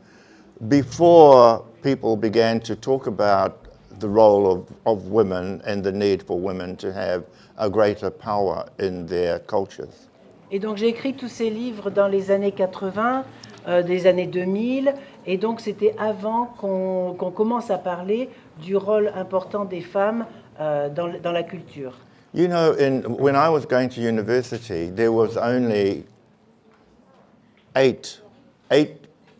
before people began to talk about the role of women and the need for women to have a greater power in their cultures. Et donc j'ai écrit tous ces livres dans les années 80, des années 2000, et donc c'était avant qu'on commence à parler du rôle important des femmes dans la culture. You know, when I was going to university, there was only eight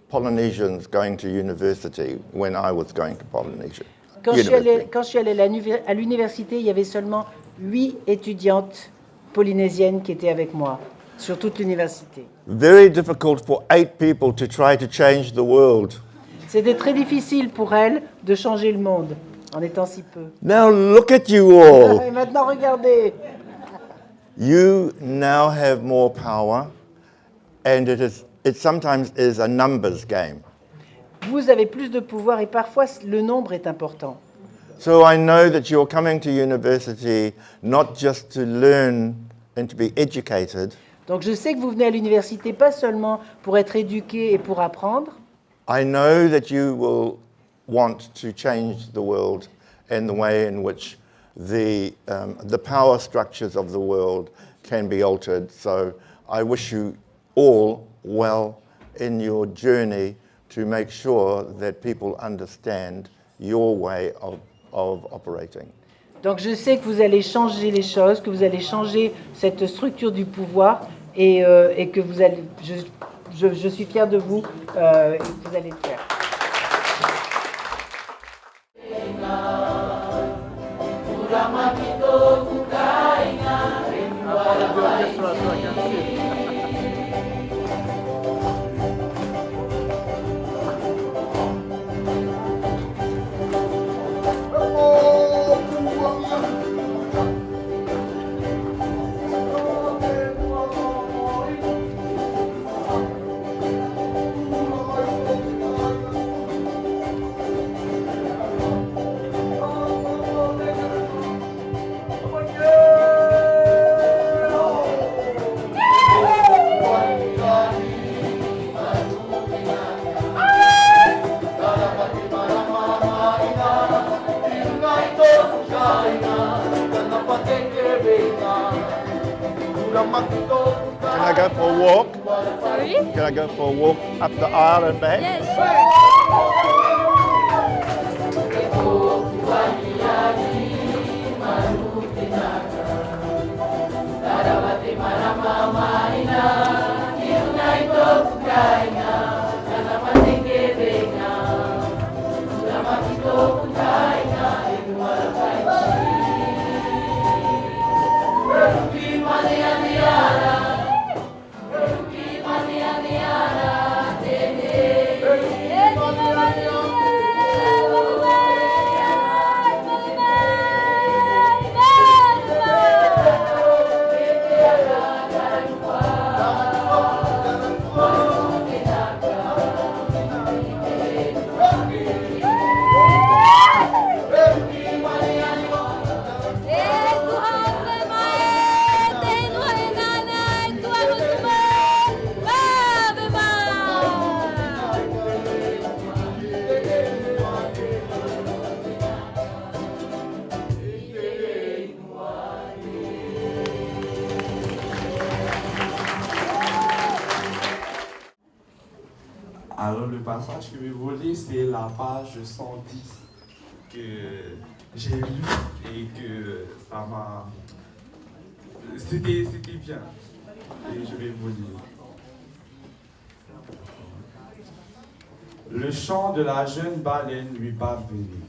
Polynesians going to university when I was going to Polynesia. Quand je university. suis allée à l'université, il y avait seulement 8 étudiantes polynésiennes qui étaient avec moi sur toute l'université. Very difficult for 8 people to try to change the world. C'était très difficile pour elles de changer le monde en étant si peu. Now look at you all. Et maintenant, regardez. You now have more power, and it sometimes is a numbers game. Vous avez plus de pouvoir et parfois le nombre est important. So I know that you're coming to university not just to learn and to be educated. Donc je sais que vous venez à l'université pas seulement pour être éduqué et pour apprendre. I know that you will want to change the world and the way in which the power structures of the world can be altered. So I wish you all well in your journey to make sure that people understand your way of operating. Donc je sais que vous allez changer les choses, que vous allez changer cette structure du pouvoir et que vous allez, je suis fier de vous et que vous allez le faire. Can I go for a walk? Sorry? Can I go for a walk up the aisle and back? Yes, sure. Alors le passage que je vais vous lire, c'est la page 110 que j'ai lu et que ça m'a... C'était bien. Et je vais vous lire. Le chant de la jeune baleine lui parvenait,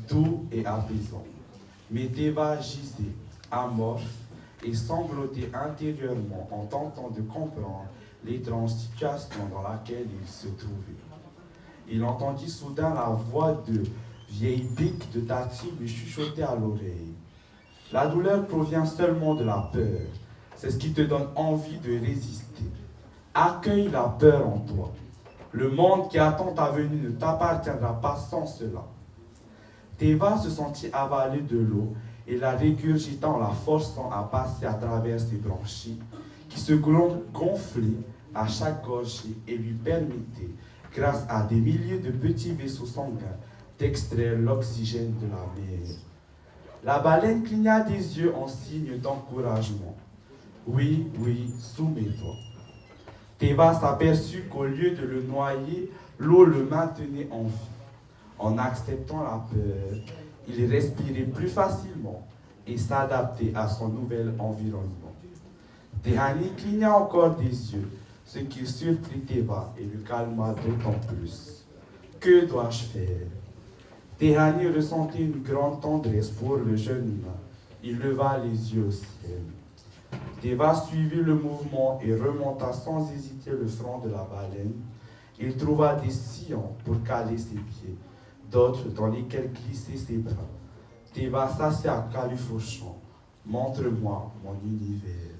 doux et apaisant. Mais Théva gisait, amorphe et sanglotait intérieurement en tentant de comprendre l'étrange situation dans laquelle il se trouvait. Il entendit soudain la voix de vieille bique de Tati lui chuchoter à l'oreille. La douleur provient seulement de la peur. C'est ce qui te donne envie de résister. Accueille la peur en toi. Le monde qui attend ta venue ne t'appartiendra pas sans cela. Théva se sentit avaler de l'eau et la régurgitant, la forçant à passer à travers ses branchies qui se gonflaient à chaque gorgée et lui permettaient, grâce à des milliers de petits vaisseaux sanguins, d'extraire l'oxygène de la mer. La baleine cligna des yeux en signe d'encouragement. Oui, oui, soumets-toi. Théva s'aperçut qu'au lieu de le noyer, l'eau le maintenait en vie. En acceptant la peur, il respirait plus facilement et s'adaptait à son nouvel environnement. Tehani cligna encore des yeux, ce qui surprit Théva et le calma d'autant plus. Que dois-je faire? Tehani ressentait une grande tendresse pour le jeune humain. Il leva les yeux au ciel. Teva suivit le mouvement et remonta sans hésiter le front de la baleine. Il trouva des sillons pour caler ses pieds, d'autres dans lesquels glisser ses bras. Teva s'assit califourchant. Montre-moi mon univers.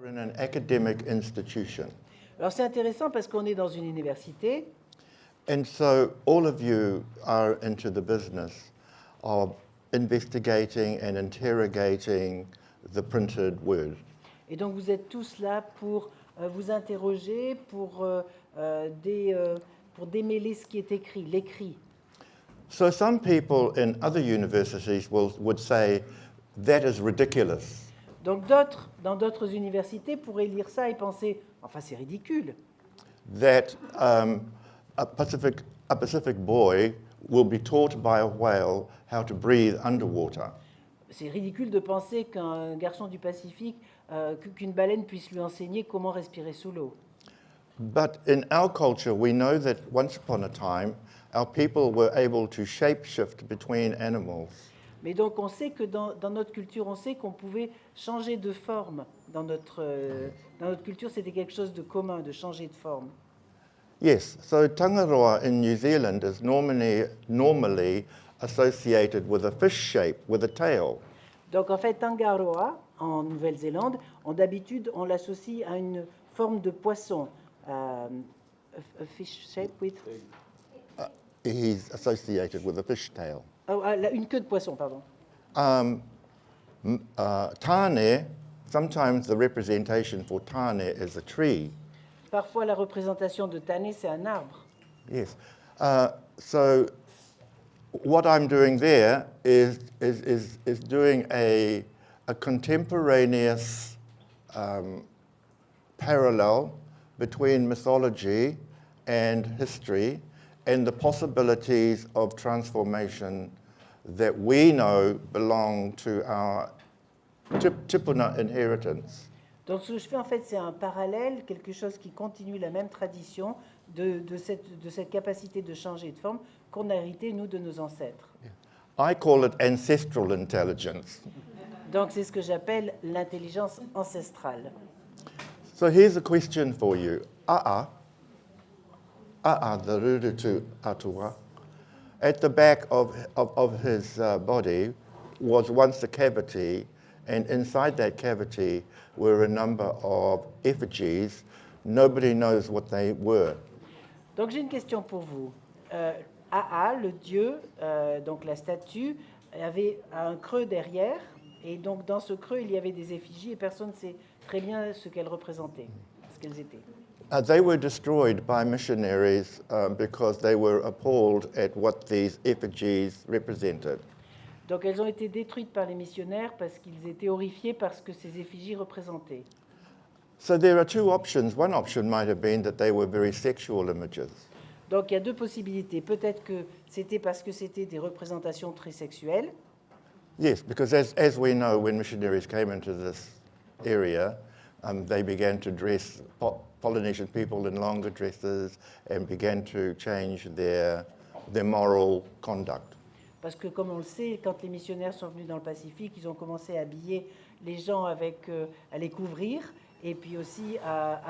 We're in an academic institution. Alors c'est intéressant parce qu'on est dans une université. And so all of you are into the business of investigating and interrogating the printed word. Et donc vous êtes tous là pour vous interroger, pour démêler ce qui est écrit, l'écrit. So some people in other universities would say that is ridiculous. Donc d'autres, dans d'autres universités, pourraient lire ça et penser, enfin c'est ridicule. That a Pacific boy will be taught by a whale how to breathe underwater. C'est ridicule de penser qu'un garçon du Pacifique, qu'une baleine puisse lui enseigner comment respirer sous l'eau. But in our culture, we know that once upon a time, our people were able to shapeshift between animals. Mais donc on sait que dans notre culture, on sait qu'on pouvait changer de forme. Dans notre culture, c'était quelque chose de commun, de changer de forme. Yes, so Tangaroa in New Zealand is normally associated with a fish shape, with a tail. Donc en fait, Tangaroa, en Nouvelle-Zélande, d'habitude, on l'associe à une forme de poisson. A fish shape with... He's associated with a fish tail. Oh, une queue de poisson, pardon. Tane, sometimes the representation for Tane is a tree. Parfois, la représentation de Tane, c'est un arbre. Yes. So what I'm doing there is doing a contemporaneous parallel between mythology and history and the possibilities of transformation that we know belong to our Tipuna inheritance. Donc ce que je fais en fait, c'est un parallèle, quelque chose qui continue la même tradition de cette capacité de changer de forme qu'on a hérité, nous, de nos ancêtres. I call it ancestral intelligence. Donc c'est ce que j'appelle l'intelligence ancestrale. So here's a question for you. The Rurutu Atua, at the back of his body was once a cavity, and inside that cavity were a number of effigies. Nobody knows what they were. Donc j'ai une question pour vous. Aa, le dieu, donc la statue, avait un creux derrière, et donc dans ce creux il y avait des effigies et personne ne sait très bien ce qu'elles représentaient, ce qu'elles étaient. They were destroyed by missionaries because they were appalled at what these effigies represented. Donc elles ont été détruites par les missionnaires parce qu'ils étaient horrifiés par ce que ces effigies représentaient. So there are two options. One option might have been that they were very sexual images. Donc il y a deux possibilités. Peut-être que c'était parce que c'était des représentations très sexuelles. Yes, because as we know, when missionaries came into this area, they began to dress Polynesian people in longer dresses and began to change their moral conduct. Parce que comme on le sait, quand les missionnaires sont venus dans le Pacifique, ils ont commencé à habiller les gens avec, à les couvrir et puis aussi à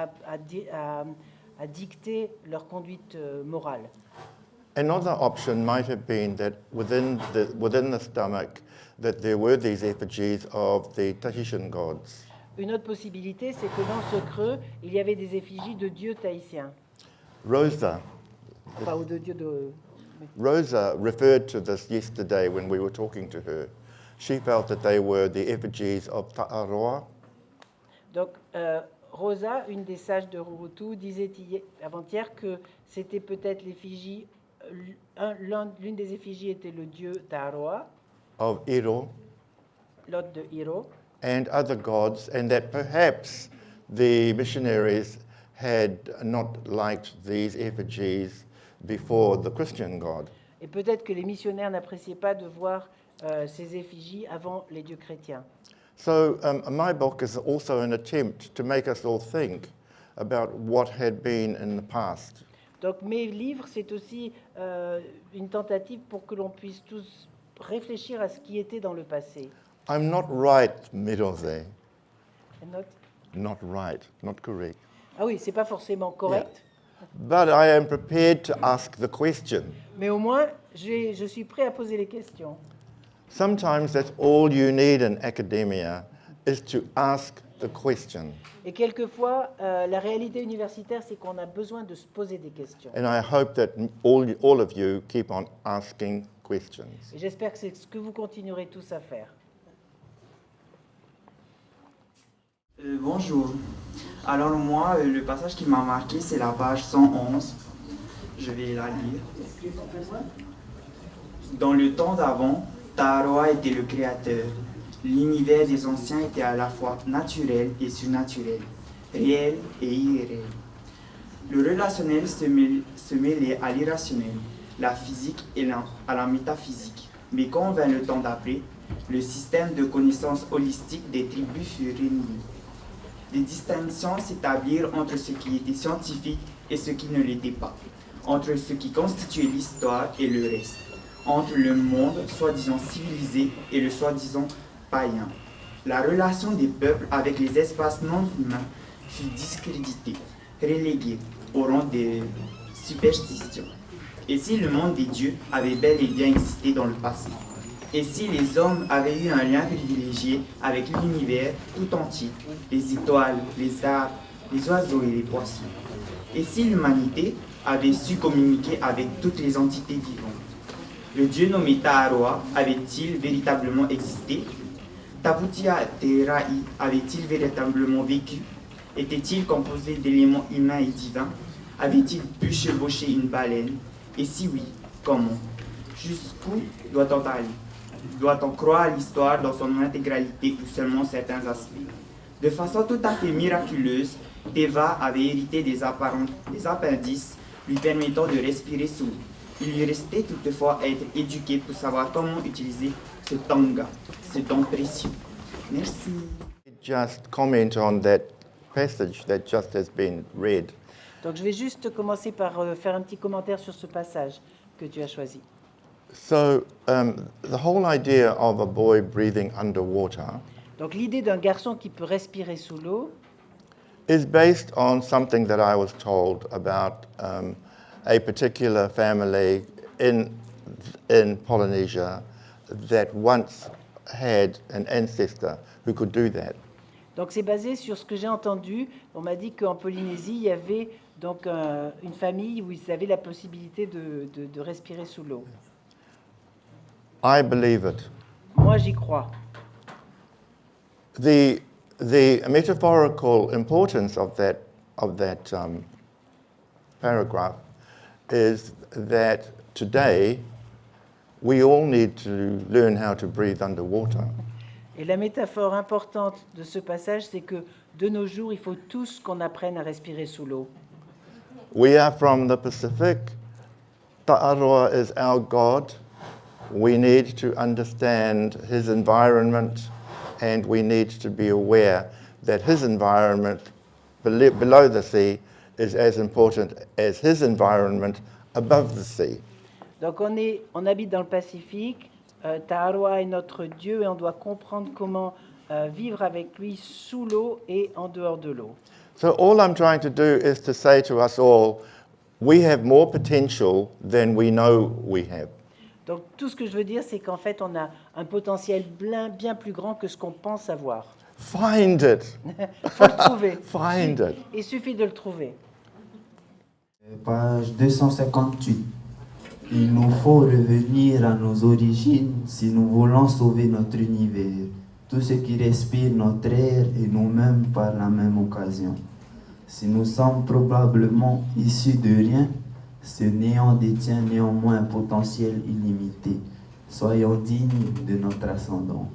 dicter leur conduite morale. Another option might have been that within the stomach that there were these effigies of the Tahitian gods. Une autre possibilité, c'est que dans ce creux, il y avait des effigies de dieux tahitiens. Rosa. Enfin, ou de dieux de... Rosa referred to this yesterday when we were talking to her. She felt that they were the effigies of Ta'aroa. Donc, Rosa, une des sages de Rurutu, disait avant-hier que c'était peut-être l'effigie, l'une des effigies était le dieu Ta'aroa. Of Iro. L'autre de Iro. And other gods, and that perhaps the missionaries had not liked these effigies before the Christian God. Et peut-être que les missionnaires n'appréciaient pas de voir ces effigies avant les dieux chrétiens. So my book is also an attempt to make us all think about what had been in the past. Donc mes livres, c'est aussi une tentative pour que l'on puisse tous réfléchir à ce qui était dans le passé. I'm not right, Mirose. And not- Not right, not correct. Ah oui, c'est pas forcément correct, But I am prepared to ask the question. mais au moins je suis prêt à poser les questions. Sometimes that's all you need in academia is to ask the question. Et quelquefois, la réalité universitaire, c'est qu'on a besoin de se poser des questions. And I hope that all of you keep on asking questions. Et j'espère que c'est ce que vous continuerez tous à faire. Bonjour. Alors moi, le passage qui m'a marqué, c'est la page 111. Je vais la lire. Dans le temps d'avant, Taharoa était le créateur. L'univers des anciens était à la fois naturel et surnaturel, réel et irréel. Le relationnel se mêlait à l'irrationnel, la physique et à la métaphysique. Mais quand vint le temps d'après, le système de connaissances holistiques des tribus fut réuni. Des distinctions s'établirent entre ce qui était scientifique et ce qui ne l'était pas, entre ce qui constituait l'histoire et le reste, entre le monde soi-disant civilisé et le soi-disant païen. La relation des peuples avec les espaces non humains fut discréditée, reléguée au rang des superstitions. Et si le monde des dieux avait bel et bien existé dans le passé? Et si les hommes avaient eu un lien privilégié avec l'univers tout entier, les étoiles, les arbres, les oiseaux et les poissons? Et si l'humanité avait su communiquer avec toutes les entités vivantes? Le dieu nommé Taharoa avait-il véritablement existé? Tabutia Terai avait-il véritablement vécu? Était-il composé d'éléments humains et divins? Avait-il pu chevaucher une baleine? Et si oui, comment? Jusqu'où doit-on aller? Doit-on croire à l'histoire dans son intégralité ou seulement certains aspects? De façon tout à fait miraculeuse, Teva avait hérité des appendices lui permettant de respirer sous l'eau. Il lui restait toutefois à être éduqué pour savoir comment utiliser ce tanga, ce don précieux. Merci. Just comment on that passage that just has been read. Donc je vais juste commencer par faire un petit commentaire sur ce passage que tu as choisi. So the whole idea of a boy breathing underwater Donc l'idée d'un garçon qui peut respirer sous l'eau is based on something that I was told about a particular family in Polynesia that once had an ancestor who could do that. Donc c'est basé sur ce que j'ai entendu. On m'a dit qu'en Polynésie, il y avait donc une famille où ils avaient la possibilité de respirer sous l'eau. I believe it. Moi, j'y crois. The metaphorical importance of that paragraph is that today we all need to learn how to breathe underwater. Et la métaphore importante de ce passage, c'est que de nos jours, il faut tous qu'on apprenne à respirer sous l'eau. We are from the Pacific. Ta'aroa is our God. We need to understand his environment, and we need to be aware that his environment below the sea is as important as his environment above the sea. Donc on habite dans le Pacifique. Taharoa est notre Dieu et on doit comprendre comment vivre avec lui sous l'eau et en dehors de l'eau. So all I'm trying to do is to say to us all, we have more potential than we know we have. Donc tout ce que je veux dire, c'est qu'en fait, on a un potentiel bien plus grand que ce qu'on pense avoir. Find it. Faut le trouver. Find it. Il suffit de le trouver. Page 258. Il nous faut revenir à nos origines si nous voulons sauver notre univers, tout ce qui respire notre air et nous-mêmes par la même occasion. Si nous sommes probablement issus de rien, ce néant détient néanmoins un potentiel illimité. Soyons dignes de notre ascendance.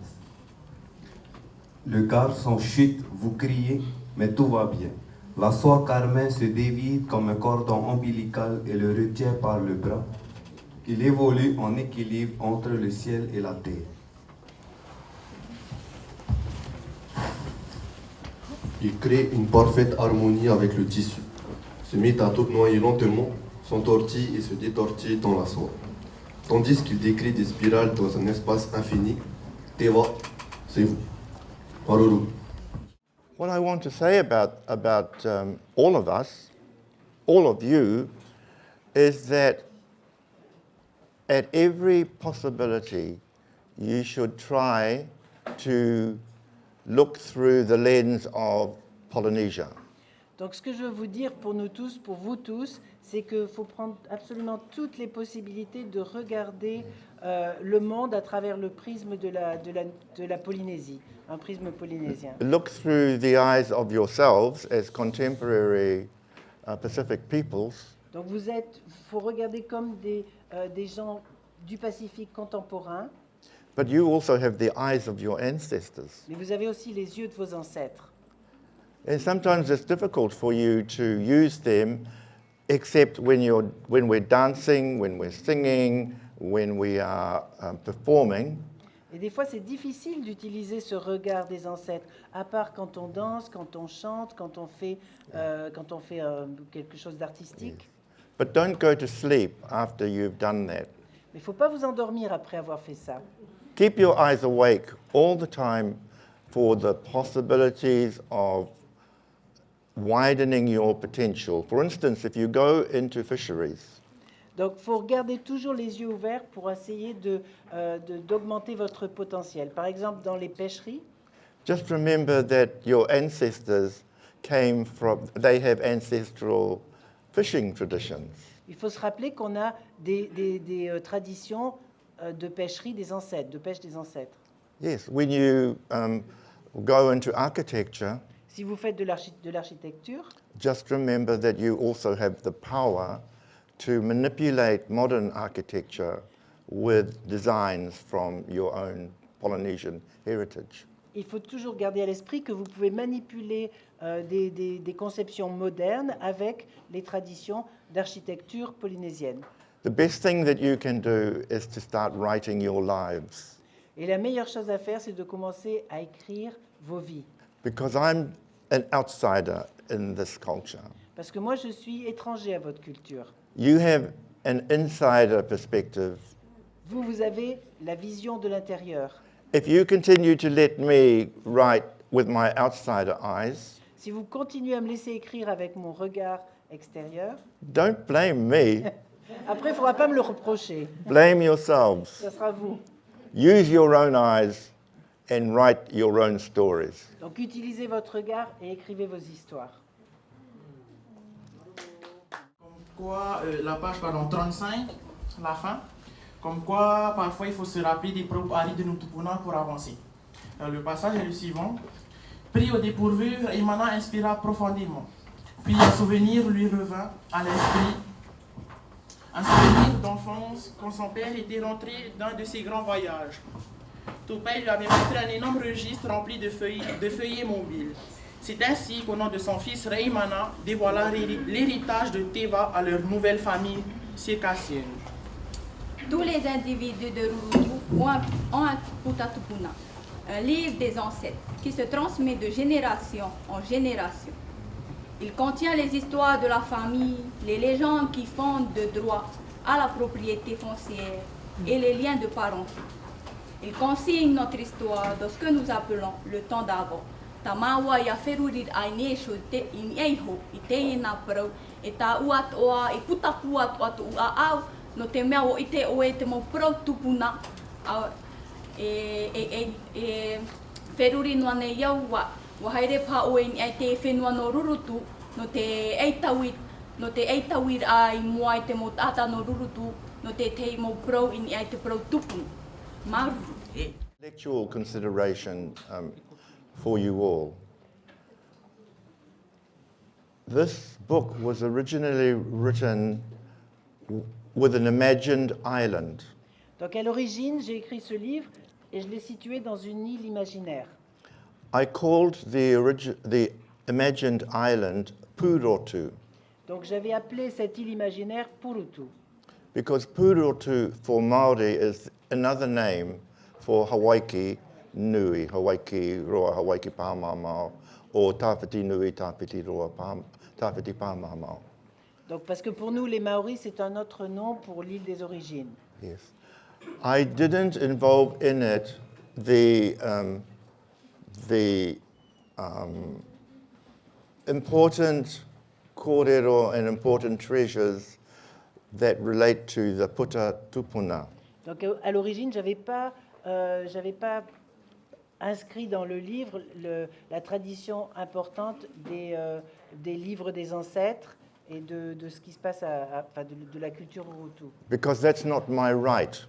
Le garçon chute, vous criez, mais tout va bien. La soie carmin se dévide comme un cordon ombilical et le retient par le bras. Il évolue en équilibre entre le ciel et la terre. Il crée une parfaite harmonie avec le tissu, se mit à tournoyer lentement s'entortille et se détortille dans la soie. Tandis qu'il décrit des spirales dans un espace infini, Teva, c'est vous. Paruru. What I want to say about all of us, all of you, is that at every possibility, you should try to look through the lens of Polynesia. Donc ce que je veux vous dire pour nous tous, pour vous tous, c'est qu'il faut prendre absolument toutes les possibilités de regarder le monde à travers le prisme de la Polynésie, un prisme polynésien. Look through the eyes of yourselves as contemporary Pacific peoples. Donc faut regarder comme des gens du Pacifique contemporain. But you also have the eyes of your ancestors. Mais vous avez aussi les yeux de vos ancêtres. And sometimes it's difficult for you to use them, except when we're dancing, when we're singing, when we are performing. Et des fois, c'est difficile d'utiliser ce regard des ancêtres, à part quand on danse, quand on chante, quand on fait quelque chose d'artistique. But don't go to sleep after you've done that. Mais il ne faut pas vous endormir après avoir fait ça. Keep your eyes awake all the time for the possibilities of widening your potential. For instance, if you go into fisheries, donc, il faut garder toujours les yeux ouverts pour essayer d'augmenter votre potentiel. Par exemple, dans les pêcheries, just remember that your ancestors they have ancestral fishing traditions. il faut se rappeler qu'on a des traditions de pêcherie des ancêtres, de pêche des ancêtres. Yes, when you go into architecture, si vous faites de l'architecture, just remember that you also have the power to manipulate modern architecture with designs from your own Polynesian heritage. Il faut toujours garder à l'esprit que vous pouvez manipuler des conceptions modernes avec les traditions d'architecture polynésienne. The best thing that you can do is to start writing your lives. Et la meilleure chose à faire, c'est de commencer à écrire vos vies. Because I'm an outsider in this culture. Parce que moi, je suis étranger à votre culture. You have an insider perspective. Vous avez la vision de l'intérieur. If you continue to let me write with my outsider eyes, si vous continuez à me laisser écrire avec mon regard extérieur, don't blame me. Après, il ne faudra pas me le reprocher. Blame yourselves. Ça sera vous. Use your own eyes and write your own stories. Donc, utilisez votre regard et écrivez vos histoires. Comme quoi, la page 35, la fin. Comme quoi, parfois, il faut se rappeler des propres Ari de Nutupuna pour avancer. Le passage est le suivant. Pris au dépourvu, Imana inspira profondément. Puis un souvenir lui revint à l'esprit. Un souvenir d'enfance quand son père était rentré d'un de ses grands voyages. Toupé lui avait montré un énorme registre rempli de feuillets mobiles. C'est ainsi qu'au nom de son fils Reimana dévoila l'héritage de Teva à leur nouvelle famille circassienne. Tous les individus de Rurutu ont un Putatupuna, un livre des ancêtres qui se transmet de génération en génération. Il contient les histoires de la famille, les légendes qui fondent de droit à la propriété foncière et les liens de parenté. Il consigne notre histoire dans ce que nous appelons le temps d'avant. Tamawa ya ferurir aine shote in eiho ite na pro eta uat oa e putapuat atu au no te mea o ite o e te mo pro tupuna feruri no ane iau wa haere pa o e te whenua no rurutu no te eitawir ai mua te mo tata no rurutu no te mo pro in ai te pro tupuna. Maru. Intellectual consideration for you all. This book was originally written with an imagined island. Donc à l'origine, j'ai écrit ce livre et je l'ai situé dans une île imaginaire. I called the imagined island Purotu. Donc j'avais appelé cette île imaginaire Purutu. Because Purotu for Maori is another name for Hawaiki Nui, Hawaiki Roa, Hawaiki Pāmamao, or Tawhiti Nui, Tawhiti Roa, Tawhiti Pāmamao. Donc, parce que pour nous, les Maoris, c'est un autre nom pour l'île des origines. Yes. I didn't involve in it the important kōrero and important treasures that relate to the Puta Tupuna. Donc, à l'origine, j'avais pas inscrit dans le livre la tradition importante des livres des ancêtres et de ce qui se passe de la culture Urutu. Because that's not my right.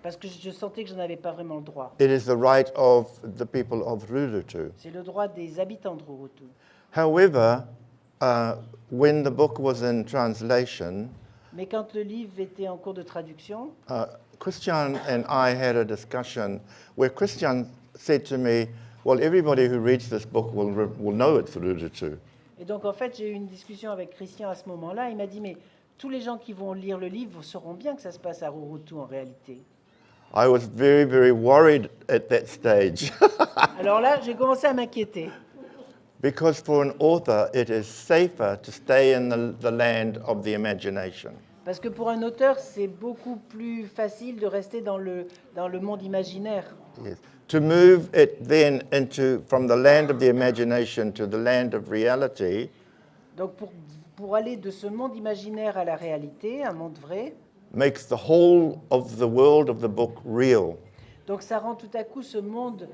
Parce que je sentais que je n'avais pas vraiment le droit. It is the right of the people of Rurutu. C'est le droit des habitants de Rurutu. However, when the book was in translation, mais quand le livre était en cours de traduction, Christian and I had a discussion where Christian said to me, well, everybody who reads this book will know it's Rurutu. Et donc, en fait, j'ai eu une discussion avec Christian à ce moment-là. Il m'a dit, mais tous les gens qui vont lire le livre sauront bien que ça se passe à Rurutu en réalité. I was very, very worried at that stage. Alors là, j'ai commencé à m'inquiéter. Because for an author, it is safer to stay in the land of the imagination. Parce que pour un auteur, c'est beaucoup plus facile de rester dans le monde imaginaire. Yes. To move it then from the land of the imagination to the land of reality. Donc pour aller de ce monde imaginaire à la réalité, un monde vrai, makes the whole of the world of the book real. Donc ça rend tout à coup ce monde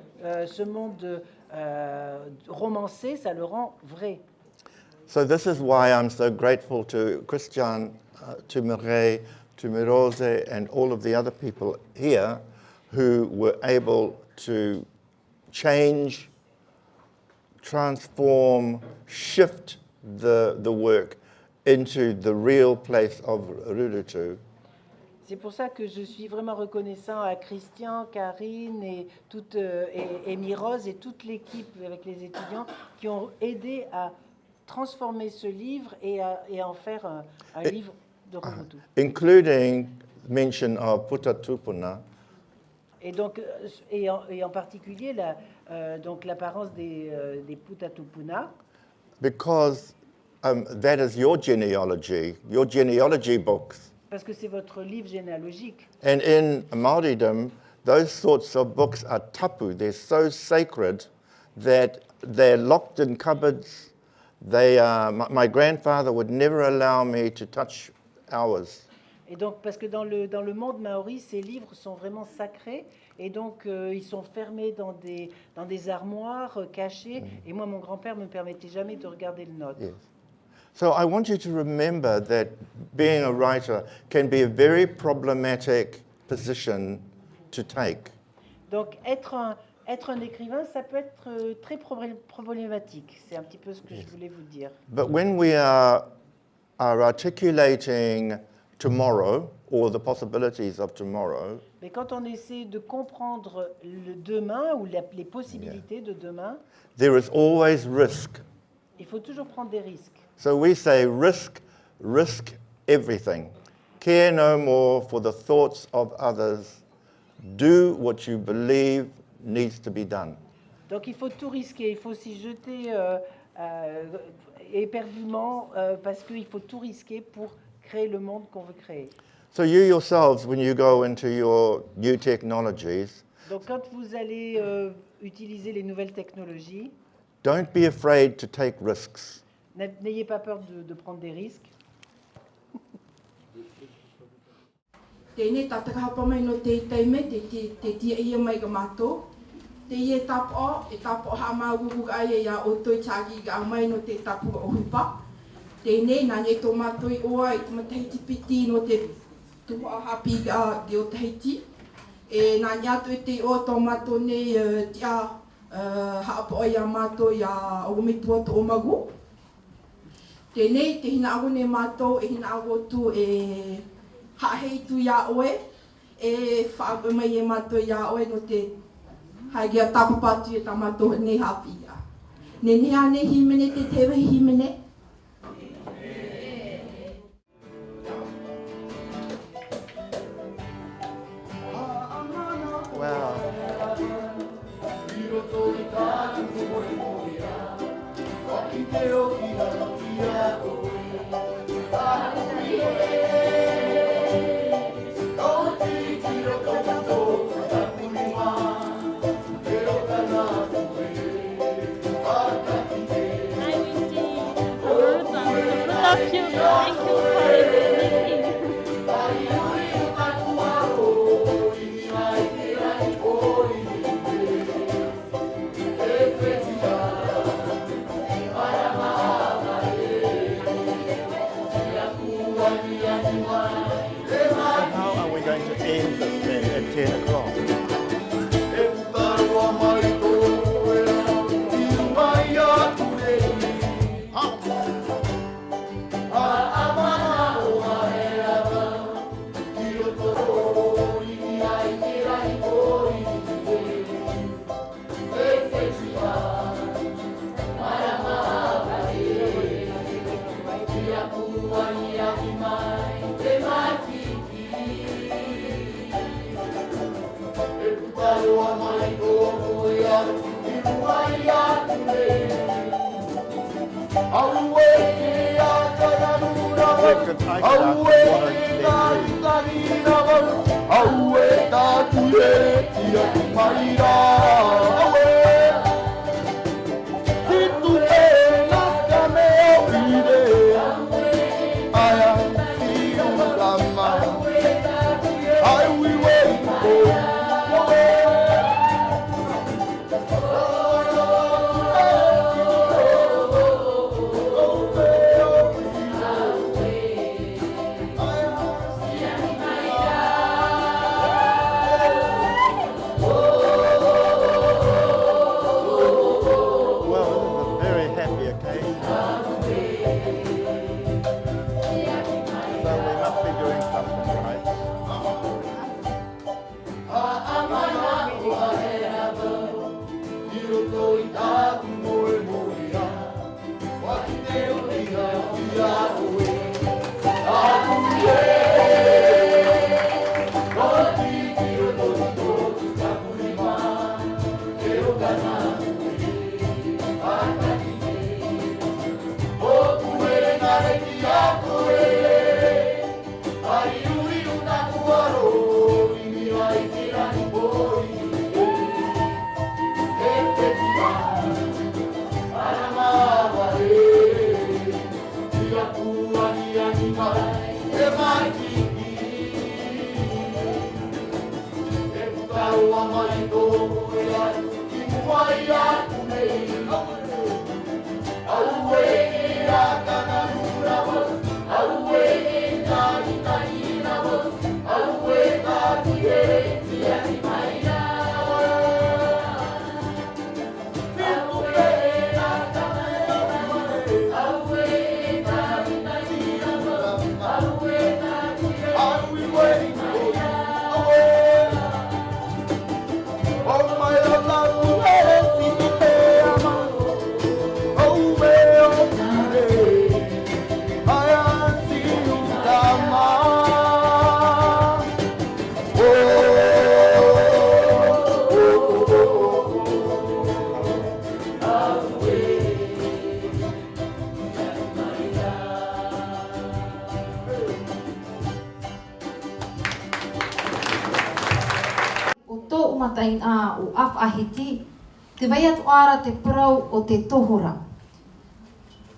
romancé, ça le rend vrai. So this is why I'm so grateful to Christian, to Mireille, to Mirose, and all of the other people here who were able to change, transform, shift the work into the real place of Rurutu. C'est pour ça que je suis vraiment reconnaissant à Christian, Karine et Mirose et toute l'équipe avec les étudiants qui ont aidé à transformer ce livre et à en faire un livre de Rurutu. Including mention of Puta Tupuna. Et donc et en particulier l'apparence des Puta Tupuna. Because that is your genealogy books. Parce que c'est votre livre généalogique. And in Māoridom, those sorts of books are tapu. They're so sacred that they're locked in cupboards. My grandfather would never allow me to touch ours. Et donc, parce que dans le monde maori, ces livres sont vraiment sacrés, et donc ils sont fermés dans des armoires cachées. Et moi, mon grand-père me permettait jamais de regarder le nôtre. Yes. So I want you to remember that being a writer can be a very problematic position to take. Donc être un écrivain, ça peut être très problématique. C'est un petit peu ce que je voulais vous dire. But when we are articulating tomorrow or the possibilities of tomorrow, mais quand on essaie de comprendre le demain ou les possibilités de demain, there is always risk. Il faut toujours prendre des risques. So we say risk everything. Care no more for the thoughts of others. Do what you believe needs to be done. Donc il faut tout risquer, il faut s'y jeter éperdument parce qu'il faut tout risquer pour créer le monde qu'on veut créer. So you yourselves, when you go into your new technologies, donc quand vous allez utiliser les nouvelles technologies, don't be afraid to take risks. N'ayez pas peur de prendre des risques. Tēnei tātaka hapa mai no te teime, te tia ia mai ka mātou. Te ia tapo ha māgugu ai ia o toi tāki ka mai no te tapu o hupa. Tēnei nā nei tō mātou i oa i tuma Tahiti piti no te tuha hapi ki o Tahiti. E nā niatu i te o tō mātou nei tia haapo ai a mātou i a omitua tō omagu. Tēnei te hina ago nei mātou e hina ago tu e hahei tu ia oe e whaago mai e mātou ia oe no te haegia tapapatu e tā mātou nei hapi ia. Ne nea ne himene te tewe himene. Wow. Te o ki hana ki a koe, 10 o'clock.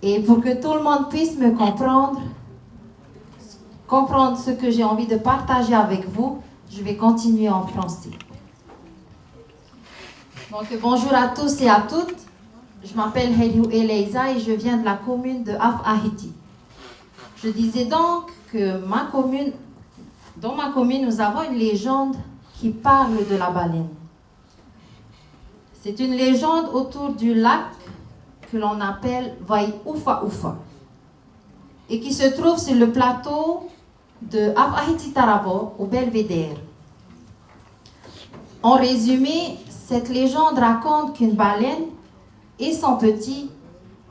Et pour que tout le monde puisse me comprendre ce que j'ai envie de partager avec vous, je vais continuer en français. Donc bonjour à tous et à toutes. Je m'appelle Heliou Eleiza et je viens de la commune de Af-Ahiti. Je disais donc que dans ma commune, nous avons une légende qui parle de la baleine. C'est une légende autour du lac que l'on appelle Vai Ufa Ufa et qui se trouve sur le plateau de Af-Ahiti Tarabo au Belvédère. En résumé, cette légende raconte qu'une baleine et son petit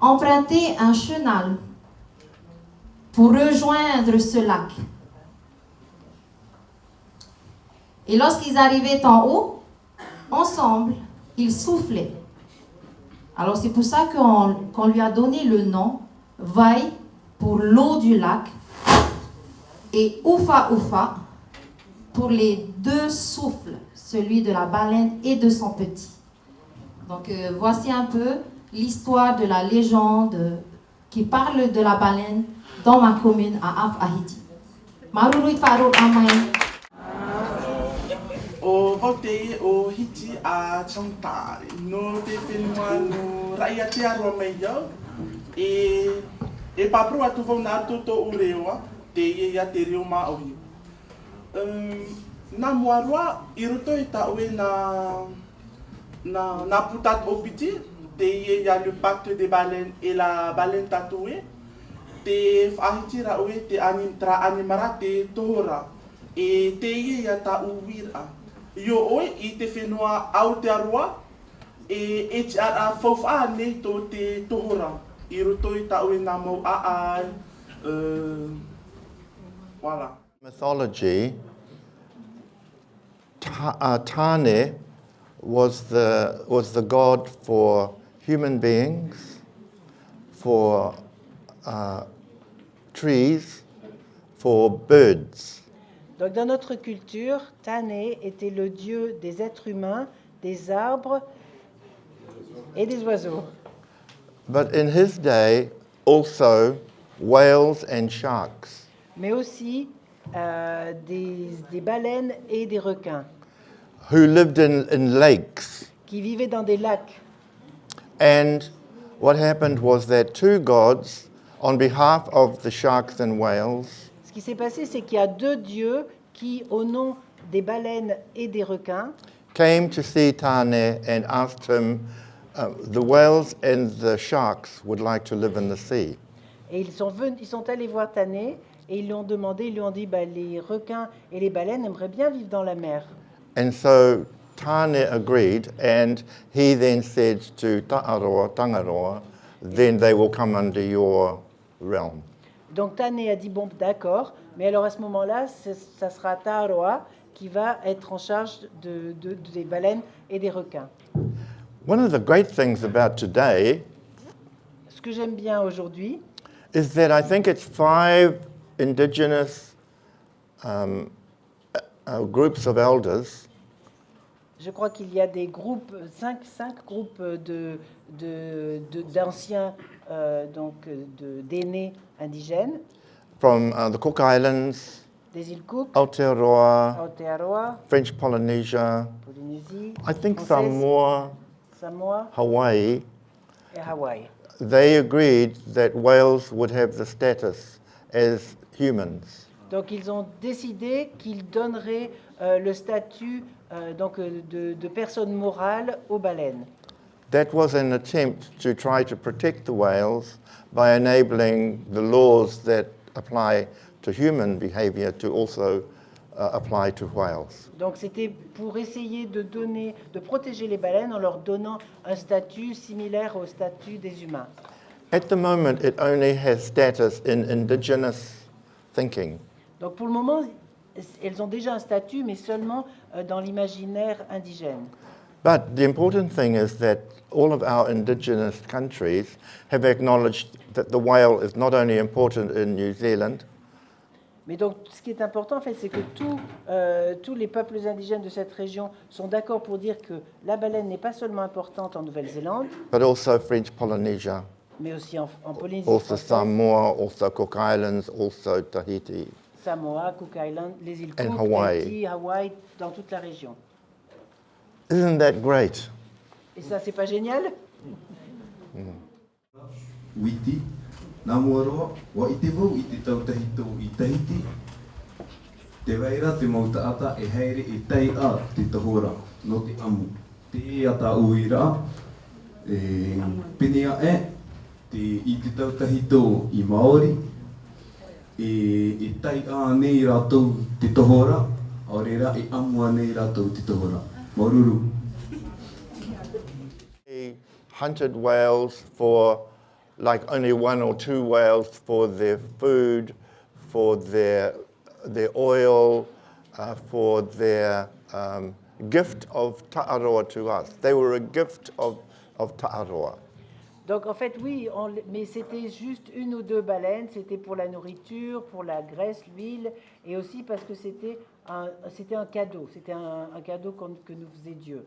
empruntaient un chenal pour rejoindre ce lac. Et lorsqu'ils arrivaient en haut, ensemble, ils soufflaient. Alors c'est pour ça qu'on lui a donné le nom Vai pour l'eau du lac et Ufa Ufa pour les deux souffles, celui de la baleine et de son petit. Donc voici un peu l'histoire de la légende qui parle de la baleine dans ma commune à Af-Ahiti. Marurui Faru Amai. O vote o hiti a chantare no te whenua no raia te aroa mai iau e papro atu vau nā toto ureoa te ia te reo mā ohi. na moarua I roto I taue na putat opiti te il y a le pacte des baleines et la baleine tatouée te whaahiti raue te tra animara te tohora e te il y a ta uwira yo oi I te whenua Aotearoa e te ara whawha nei tō te tohora I roto I taue na mau voilà. Mythology, Tane was the god for human beings, for trees, for birds. Donc dans notre culture, Tane était le dieu des êtres humains, des arbres et des oiseaux. But in his day, also whales and sharks. Mais aussi des baleines et des requins. Who lived in lakes. Qui vivaient dans des lacs. And what happened was that two gods, on behalf of the sharks and whales, ce qui s'est passé, c'est qu'il y a deux dieux qui, au nom des baleines et des requins, came to see Tane and asked him, the whales and the sharks would like to live in the sea. Et ils sont allés voir Tane et ils lui ont demandé, ils lui ont dit, les requins et les baleines aimeraient bien vivre dans la mer. And so Tane agreed, and he then said to Tangaroa, then they will come under your realm. Donc Tane a dit, bon, d'accord, mais alors à ce moment-là, ça sera Tangaroa qui va être en charge des baleines et des requins. One of the great things about today ce que j'aime bien aujourd'hui, is that I think it's 5 indigenous groups of elders. Je crois qu'il y a des groupes, 5 groupes d'anciens, d'aînés indigènes. From the Cook Islands, des îles Cook, Aotearoa, French Polynésie, I think Samoa, Hawaii. Et Hawaï. They agreed that whales would have the status as humans. Donc ils ont décidé qu'ils donneraient le statut de personne morale aux baleines. That was an attempt to try to protect the whales by enabling the laws that apply to human behavior to also apply to whales. Donc c'était pour essayer de protéger les baleines en leur donnant un statut similaire au statut des humains. At the moment, it only has status in indigenous thinking. Donc pour le moment, elles ont déjà un statut, mais seulement dans l'imaginaire indigène. But the important thing is that all of our indigenous countries have acknowledged that the whale is not only important in New Zealand, mais donc, ce qui est important, en fait, c'est que tous les peuples indigènes de cette région sont d'accord pour dire que la baleine n'est pas seulement importante en Nouvelle-Zélande, but also French Polynesia, mais aussi en Polynésie also française, Samoa, also Cook Islands, also Tahiti, Samoa, Cook Islands, les îles and Cook, Hawaii. Tahiti, Hawaï, dans toute la région. Isn't that great? Et ça, c'est pas génial? Witi, nā muaroa, wa I te wau I te tautahito I Tahiti. Te waira te mautaata e heire e tei a te tahora no te amu. Te ata uira, pinea I te tautahito I Māori, e tei a nei rātou te tahora, aurera e amua nei rātou te tahora. Maruru. They hunted whales for like only 1 or 2 whales for their food, for their oil, for their gift of ta'aroa to us. They were a gift of ta'aroa. Donc en fait oui, mais c'était juste 1 ou 2 baleines, c'était pour la nourriture, pour la graisse, l'huile, et aussi parce que c'était un cadeau, c'était un cadeau que nous faisait Dieu.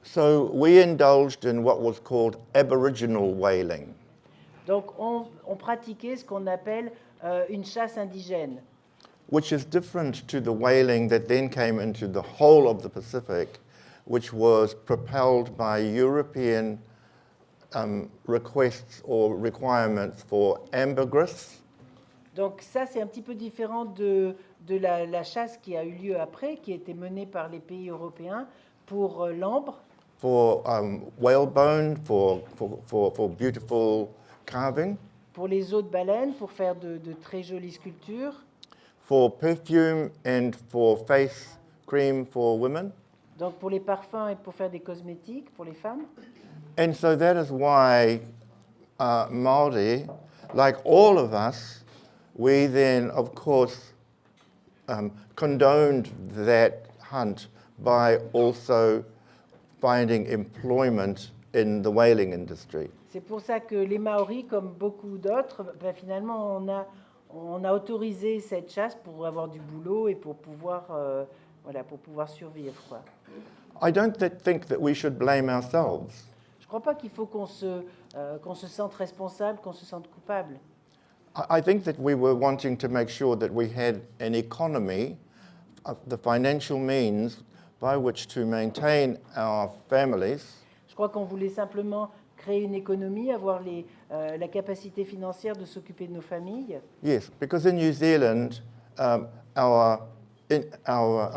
So we indulged in what was called Aboriginal whaling. Donc on pratiquait ce qu'on appelle une chasse indigène. Which is different to the whaling that then came into the whole of the Pacific, which was propelled by European requests or requirements for ambergris. Donc ça, c'est un petit peu différent de de la chasse qui a eu lieu après, qui a été menée par les pays européens pour l'ambre, for whalebone, for beautiful carving, pour les os de baleine, pour faire de très jolies sculptures, for perfume and for face cream for women. donc pour les parfums et pour faire des cosmétiques pour les femmes. And so that is why Māori, like all of us, we then, of course, condoned that hunt by also finding employment in the whaling industry. C'est pour ça que les Maoris, comme beaucoup d'autres, ben finalement, on a autorisé cette chasse pour avoir du boulot et pour pouvoir, voilà, pour pouvoir survivre, quoi. I don't think that we should blame ourselves. Je ne crois pas qu'il faut qu'on se sente responsable, qu'on se sente coupable. I think that we were wanting to make sure that we had an economy, the financial means by which to maintain our families. Je crois qu'on voulait simplement créer une économie, avoir la capacité financière de s'occuper de nos familles. Yes, because in New Zealand, our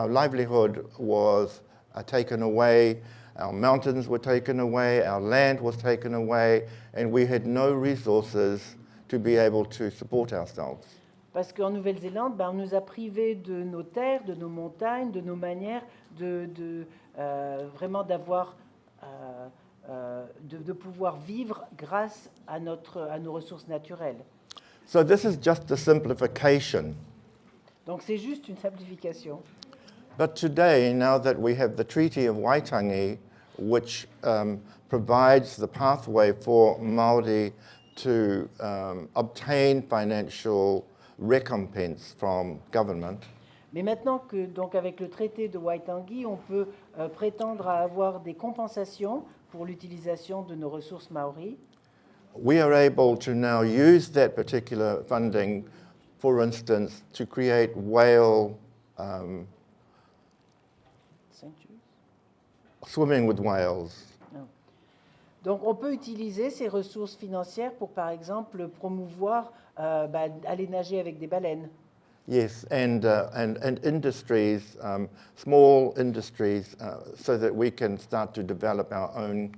livelihood was taken away, our mountains were taken away, our land was taken away, and we had no resources to be able to support ourselves. Parce qu'en Nouvelle-Zélande, ben, on nous a privés de nos terres, de nos montagnes, de nos manières vraiment d'avoir, de pouvoir vivre grâce à nos ressources naturelles. So this is just a simplification. Donc c'est juste une simplification. But today, now that we have the Treaty of Waitangi, which provides the pathway for Māori to obtain financial recompense from government. Mais maintenant que, donc avec le traité de Waitangi, on peut prétendre à avoir des compensations pour l'utilisation de nos ressources maoris. We are able to now use that particular funding, for instance, to create whale swimming with whales. Donc on peut utiliser ces ressources financières pour, par exemple, promouvoir aller nager avec des baleines. Yes, and industries, small industries, so that we can start to develop our own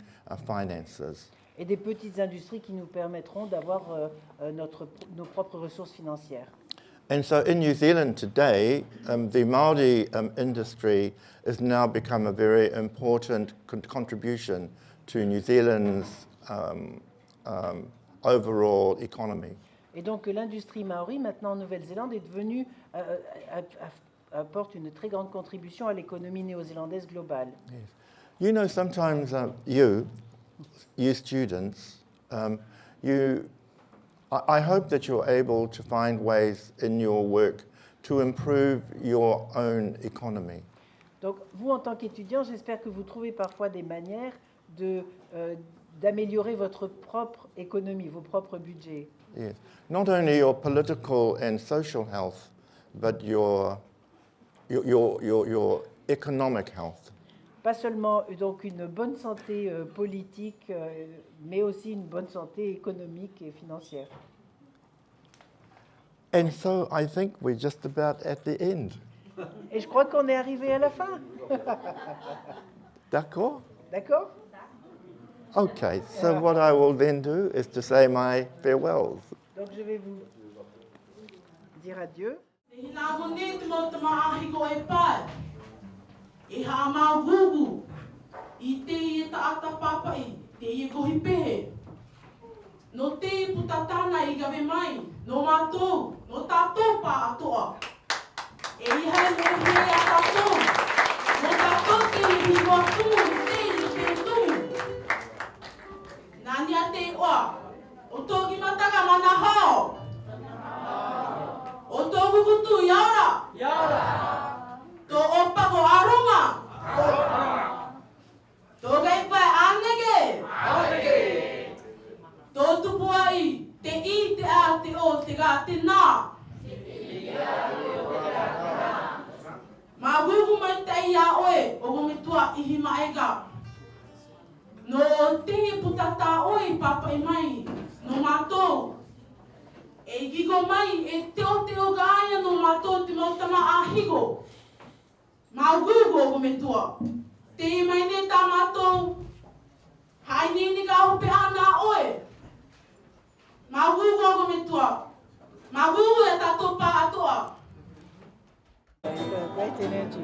finances. Et des petites industries qui nous permettront d'avoir nos propres ressources financières. And so in New Zealand today, the Māori industry has now become a very important contribution to New Zealand's overall economy. Et donc l'industrie maori maintenant en Nouvelle-Zélande est devenue apporte une très grande contribution à l'économie néo-zélandaise globale. Yes. You know, sometimes you students, I hope that you're able to find ways in your work to improve your own economy. Donc vous en tant qu'étudiant, j'espère que vous trouvez parfois des manières d'améliorer votre propre économie, vos propres budgets. Yes. Not only your political and social health, but your economic health. Pas seulement donc une bonne santé politique, mais aussi une bonne santé économique et financière. And so I think we're just about at the end. Et je crois qu'on est arrivé à la fin. D'accord? D'accord? Okay, so what I will then do is to say my farewells. Donc je vais vous dire adieu. E ha mau gugu I te I taata papai te I kohi pehe no te putatana I gawe mai no mātou no tātou pa atoa e I hai mo hei a tātou no tātou te I hiwa tumu te I te tumu nani a te oa o tō ki mataka mana hao o tō kukutu yaura Tō opago aronga. Tō gai pai anege. Tō tupu ai te I te a te o te gā te nā. Mā wihu mai te I a oe o gometua I hima ega. No te putata oe papai mai no mātou. E gigo mai e teo ka aia no mātou te mautama a higo. Maugugo ko me tua. Te mai ne tā mātou hai ni ka hope ana oe. Maugugo ko me tua. Maugugo e tātou pā atoa. Great energy.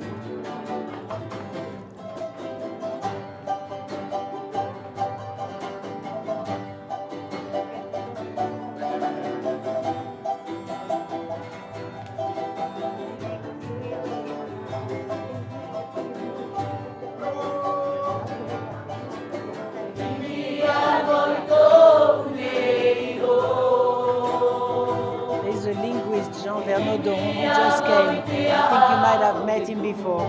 There's a linguist, Jean Vernodon, who just came. I think you might have met him before.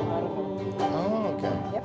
Oh, okay. Yep.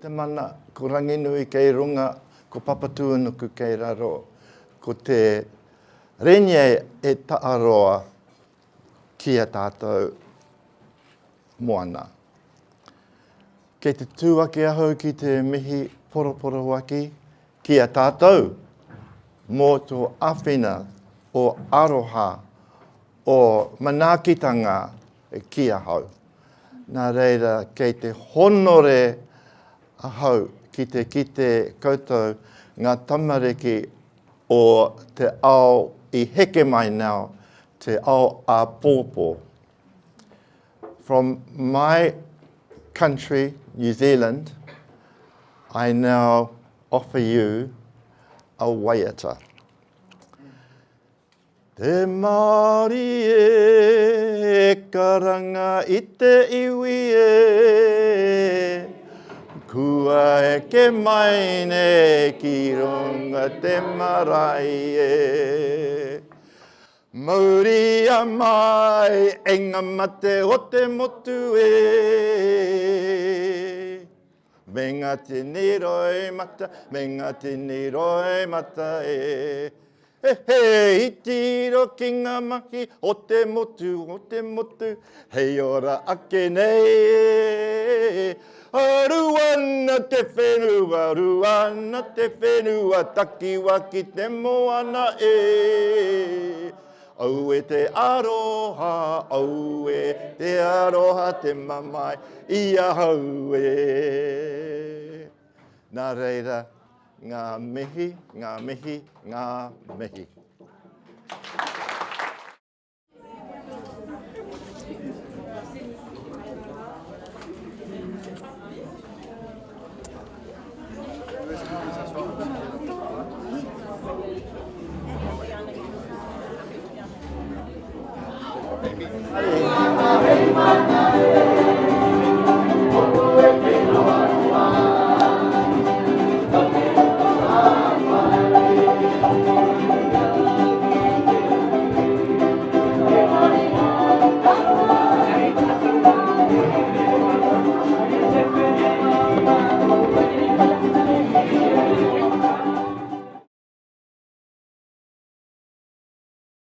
Te mana, ko ranginui kei runga, ko papatū nuku kei raro, ko te renyē e taaroa ki a tātou moana. Kei te tūake ahau ki te mihi poroporo waki ki a tātou, mō tō awhina o aroha o manaakitanga ki ahau. Nā reira, kei te honore ahau ki te koutou ngā tamariki o te ao I heke mai nao, te ao a pōpō. From my country, New Zealand, I now offer you a waiata. Te Māori e karanga I te iwi e Kua e ke mai ne ki runga te marae e Mauri a mai e ngā mate o te motu e Me ngā tini roi mata, me ngā tini roi mata e He tiro ki ngā mahi o te motu, hei ora ake nei. Aruana te whenua, takiwa ki te moana e. Au e te aroha, te mamai, ia hau e. Nā reira. Ngā mihi, ngā mihi, ngā mihi. Hey,